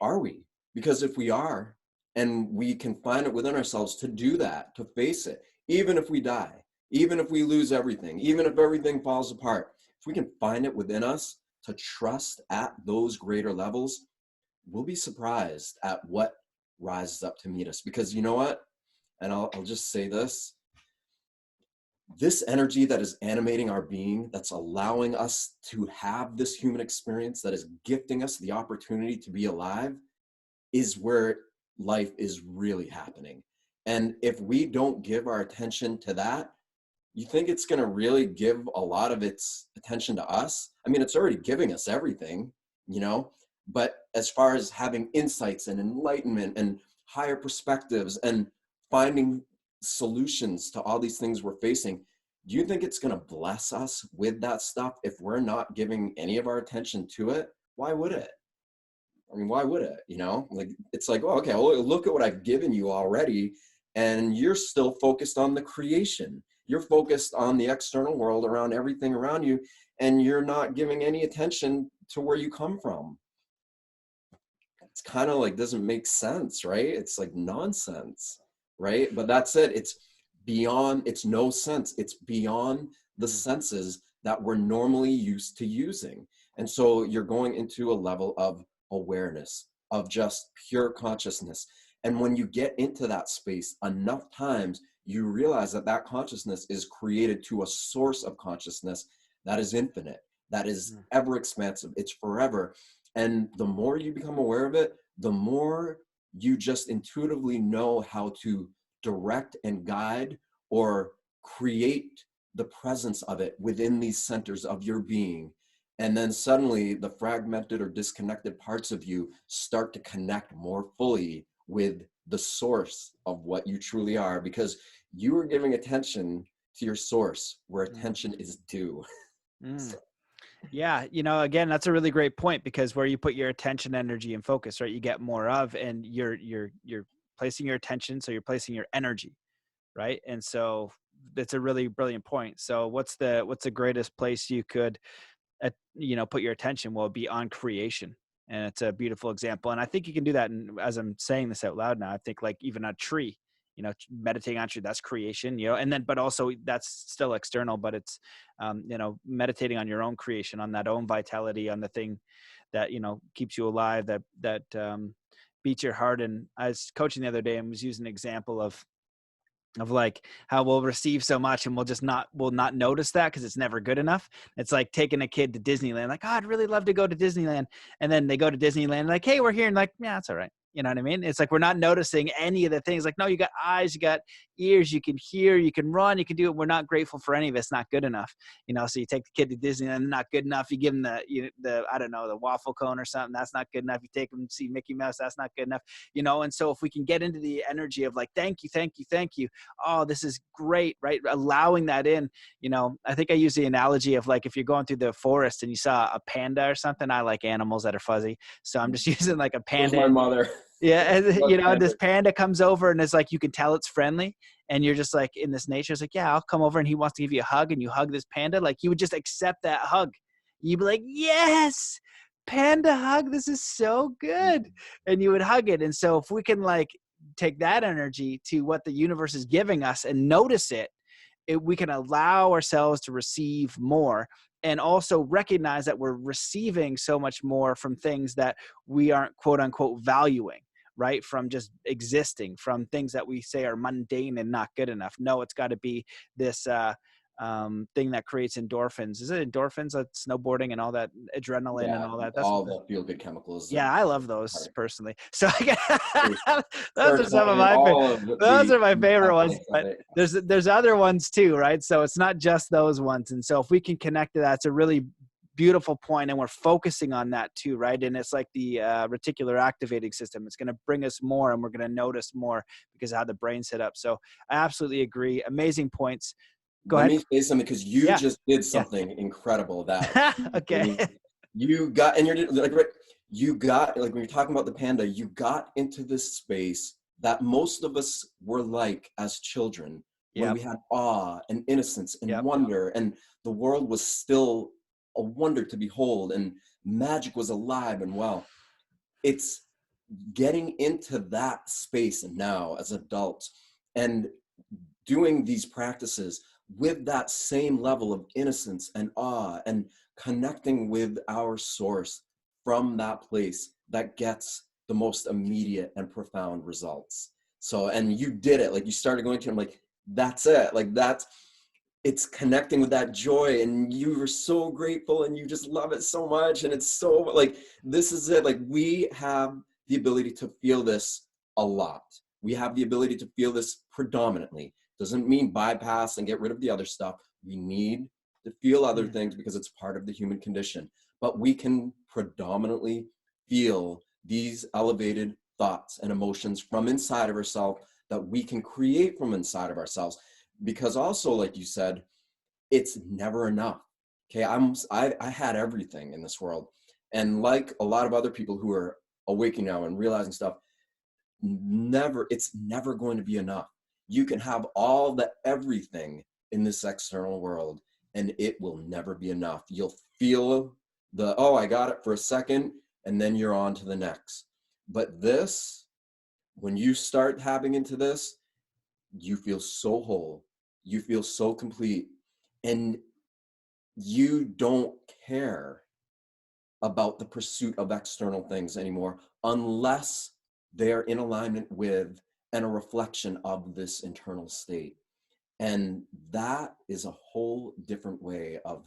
Are we? Because if we are, and we can find it within ourselves to do that, to face it, even if we die, even if we lose everything, even if everything falls apart, if we can find it within us to trust at those greater levels, we'll be surprised at what rises up to meet us. Because you know what? And I'll just say this energy that is animating our being, that's allowing us to have this human experience, that is gifting us the opportunity to be alive, is where life is really happening. And if we don't give our attention to that, you think it's going to really give a lot of its attention to us? I mean, it's already giving us everything, you know, but as far as having insights and enlightenment and higher perspectives and finding solutions to all these things we're facing, do you think it's going to bless us with that stuff if we're not giving any of our attention to it? Why would it? I mean, why would it? You know, like, it's like, oh, okay, well, look at what I've given you already. And you're still focused on the creation. You're focused on the external world, around everything around you, and you're not giving any attention to where you come from. It's kind of like, doesn't make sense, right? It's like nonsense, right? But that's it. It's beyond, it's no sense. It's beyond the senses that we're normally used to using. And so you're going into a level of awareness, of just pure consciousness. And when you get into that space enough times, you realize that that consciousness is created to a source of consciousness that is infinite, that is ever expansive. It's forever. And the more you become aware of it, the more you just intuitively know how to direct and guide or create the presence of it within these centers of your being. And then suddenly the fragmented or disconnected parts of you start to connect more fully with the source of what you truly are, because you are giving attention to your source where attention is due. Yeah. You know, again, that's a really great point, because where you put your attention, energy, and focus, right, you get more of, and you're placing your attention. So you're placing your energy, right? And so that's a really brilliant point. So what's the greatest place you could, put your attention? Will be on creation. And it's a beautiful example. And I think you can do that. And as I'm saying this out loud now, I think like even a tree, meditating on a tree, that's creation, and then, but also that's still external, but it's, meditating on your own creation, on that own vitality, on the thing that, keeps you alive, that beats your heart. And I was coaching the other day and was using an example of like how we'll receive so much and we'll not notice that because it's never good enough. It's like taking a kid to Disneyland, like, oh, I'd really love to go to Disneyland. And then they go to Disneyland, like, hey, we're here. And like, yeah, it's all right. You know what I mean? It's like, we're not noticing any of the things. Like, no, you got eyes, you got ears, you can hear, you can run, you can do it. We're not grateful for any of it. It's not good enough. So you take the kid to Disneyland, not good enough. You give them the I don't know, the waffle cone or something. That's not good enough. You take them to see Mickey Mouse. That's not good enough. And so if we can get into the energy of like, thank you, thank you, thank you. Oh, this is great, right? Allowing that in, I think I use the analogy of like, if you're going through the forest and you saw a panda or something. I like animals that are fuzzy. So I'm just using like a panda. Where's my mother? Yeah. And, this panda comes over and it's like, you can tell it's friendly. And you're just like, in this nature, it's like, yeah, I'll come over, and he wants to give you a hug, and you hug this panda. Like, you would just accept that hug. You'd be like, yes, panda hug. This is so good. And you would hug it. And so if we can like take that energy to what the universe is giving us and notice it, we can allow ourselves to receive more, and also recognize that we're receiving so much more from things that we aren't, quote unquote, valuing, right? From just existing, from things that we say are mundane and not good enough. No, it's got to be this thing that creates endorphins. Is it endorphins? Snowboarding and all that, adrenaline and all that. That's all the feel-good chemicals. Yeah, I love those personally. So those are some of my those are my favorite ones. But there's other ones too, right? So it's not just those ones. And so if we can connect to that, it's a really beautiful point, and we're focusing on that too, right? And it's like the reticular activating system. It's going to bring us more, and we're going to notice more because of how the brain's set up. So I absolutely agree. Amazing points. Go ahead. Let me say something, because you just did something incredible that okay. You got, and you're like, right, you got, like, when you're talking about the panda, you got into this space that most of us were like as children, when we had awe and innocence and wonder, and the world was still a wonder to behold, and magic was alive and well. It's getting into that space now as adults and doing these practices with that same level of innocence and awe, and connecting with our source from that place that gets the most immediate and profound results. So, and you did it. Like, you started going to, I'm like, that's it. Like, it's connecting with that joy, and you were so grateful, and you just love it so much. And it's so like, this is it. Like, we have the ability to feel this a lot. We have the ability to feel this predominantly. Doesn't mean bypass and get rid of the other stuff. We need to feel other things because it's part of the human condition. But we can predominantly feel these elevated thoughts and emotions from inside of ourselves that we can create from inside of ourselves. Because also, like you said, it's never enough. Okay, I had everything in this world. And like a lot of other people who are awakening now and realizing stuff, it's never going to be enough. You can have all the everything in this external world, and it will never be enough. You'll feel oh, I got it for a second, and then you're on to the next. But this, when you start tapping into this, you feel so whole, you feel so complete, and you don't care about the pursuit of external things anymore unless they're in alignment with and a reflection of this internal state. And that is a whole different way of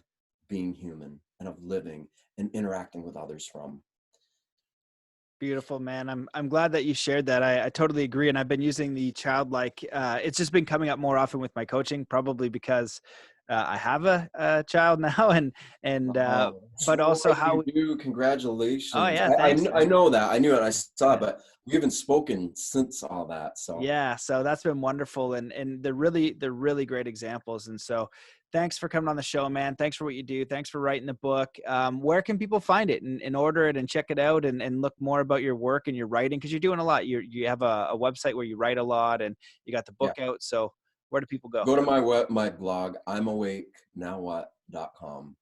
being human and of living and interacting with others from. Beautiful, man. I'm glad that you shared that. I totally agree. And I've been using the childlike, it's just been coming up more often with my coaching, probably because I have a child now, but also right, how, you do. oh Congratulations. yeah, I thanks, I man. know that. I knew it. I saw it, Yeah. but we haven't spoken since all that. So Yeah, so that's been wonderful, and they're really great examples. And so, thanks for coming on the show, man. Thanks for what you do. Thanks for writing the book. Where can people find it and order it and check it out and look more about your work and your writing? Because you're doing a lot. You have a website where you write a lot, and you got the yeah, book out. So where do people go? go to my blog, imawake.nowwhat.com.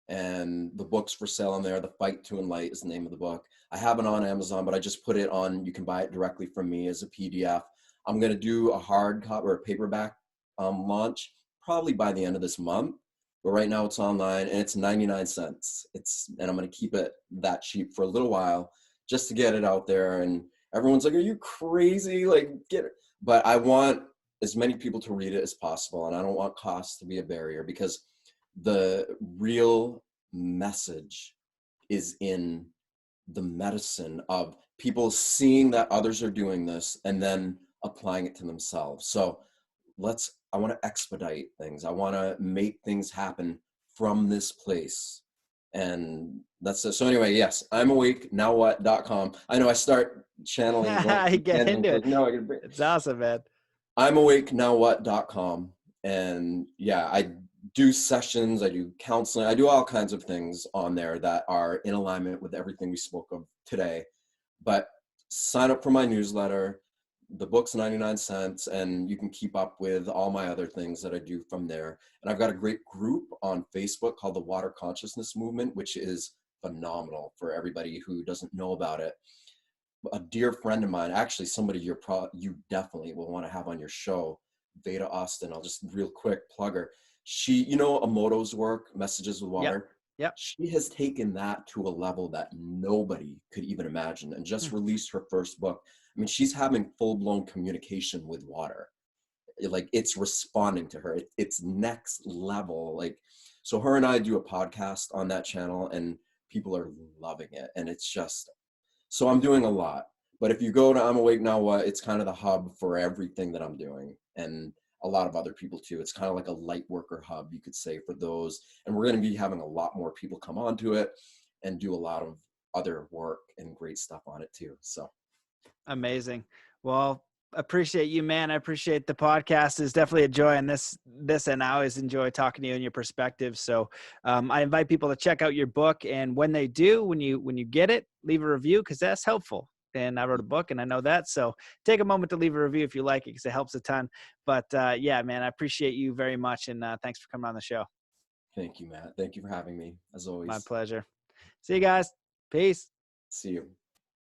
And the book's for sale on there. The Fight to Enlight is the name of the book. I have it on Amazon, but I just put it on, you can buy it directly from me as a PDF. I'm going to do a hard copy or a paperback launch probably by the end of this month. But right now it's online and it's 99 cents. And I'm going to keep it that cheap for a little while just to get it out there. And everyone's like, are you crazy? Like, get it. But I want as many people to read it as possible. And I don't want cost to be a barrier, because the real message is in the medicine of people seeing that others are doing this and then applying it to themselves. So I want to expedite things. I want to make things happen from this place. And that's it. So anyway, yes, imawake.nowwhat.com. I know I start channeling, going I get tangents, into it. like, no, I can bring It's awesome, man. imawake.nowwhat.com. And yeah, I do sessions, I do counseling, I do all kinds of things on there that are in alignment with everything we spoke of today. But sign up for my newsletter. The book's 99 cents, and you can keep up with all my other things that I do from there. And I've got a great group on Facebook called the Water Consciousness Movement, which is phenomenal for everybody who doesn't know about it. A dear friend of mine, actually somebody you definitely will want to have on your show, Veda Austin. I'll just real quick plug her. She, Emoto's work, Messages with Yep. Water. Yep. She has taken that to a level that nobody could even imagine, and just released her first book. I mean, she's having full-blown communication with water. Like, it's responding to her. It's next level. Like, so her and I do a podcast on that channel, and people are loving it. And it's just, so I'm doing a lot. But if you go to I'm Awake Now What, it's kind of the hub for everything that I'm doing. And a lot of other people too. It's kind of like a light worker hub, you could say, for those. And we're going to be having a lot more people come onto it and do a lot of other work and great stuff on it too. So Amazing. Well, appreciate you, man. I appreciate the podcast. Is definitely a joy, and this, and I always enjoy talking to you and your perspective. So I invite people to check out your book, and when they do, when you get it, leave a review, because that's helpful. And I wrote a book, and I know that. So take a moment to leave a review if you like it, because it helps a ton. But yeah, man, I appreciate you very much, and thanks for coming on the show. thank you, Matt. Thank you for having me, as My always. pleasure. See you guys. Peace. See you.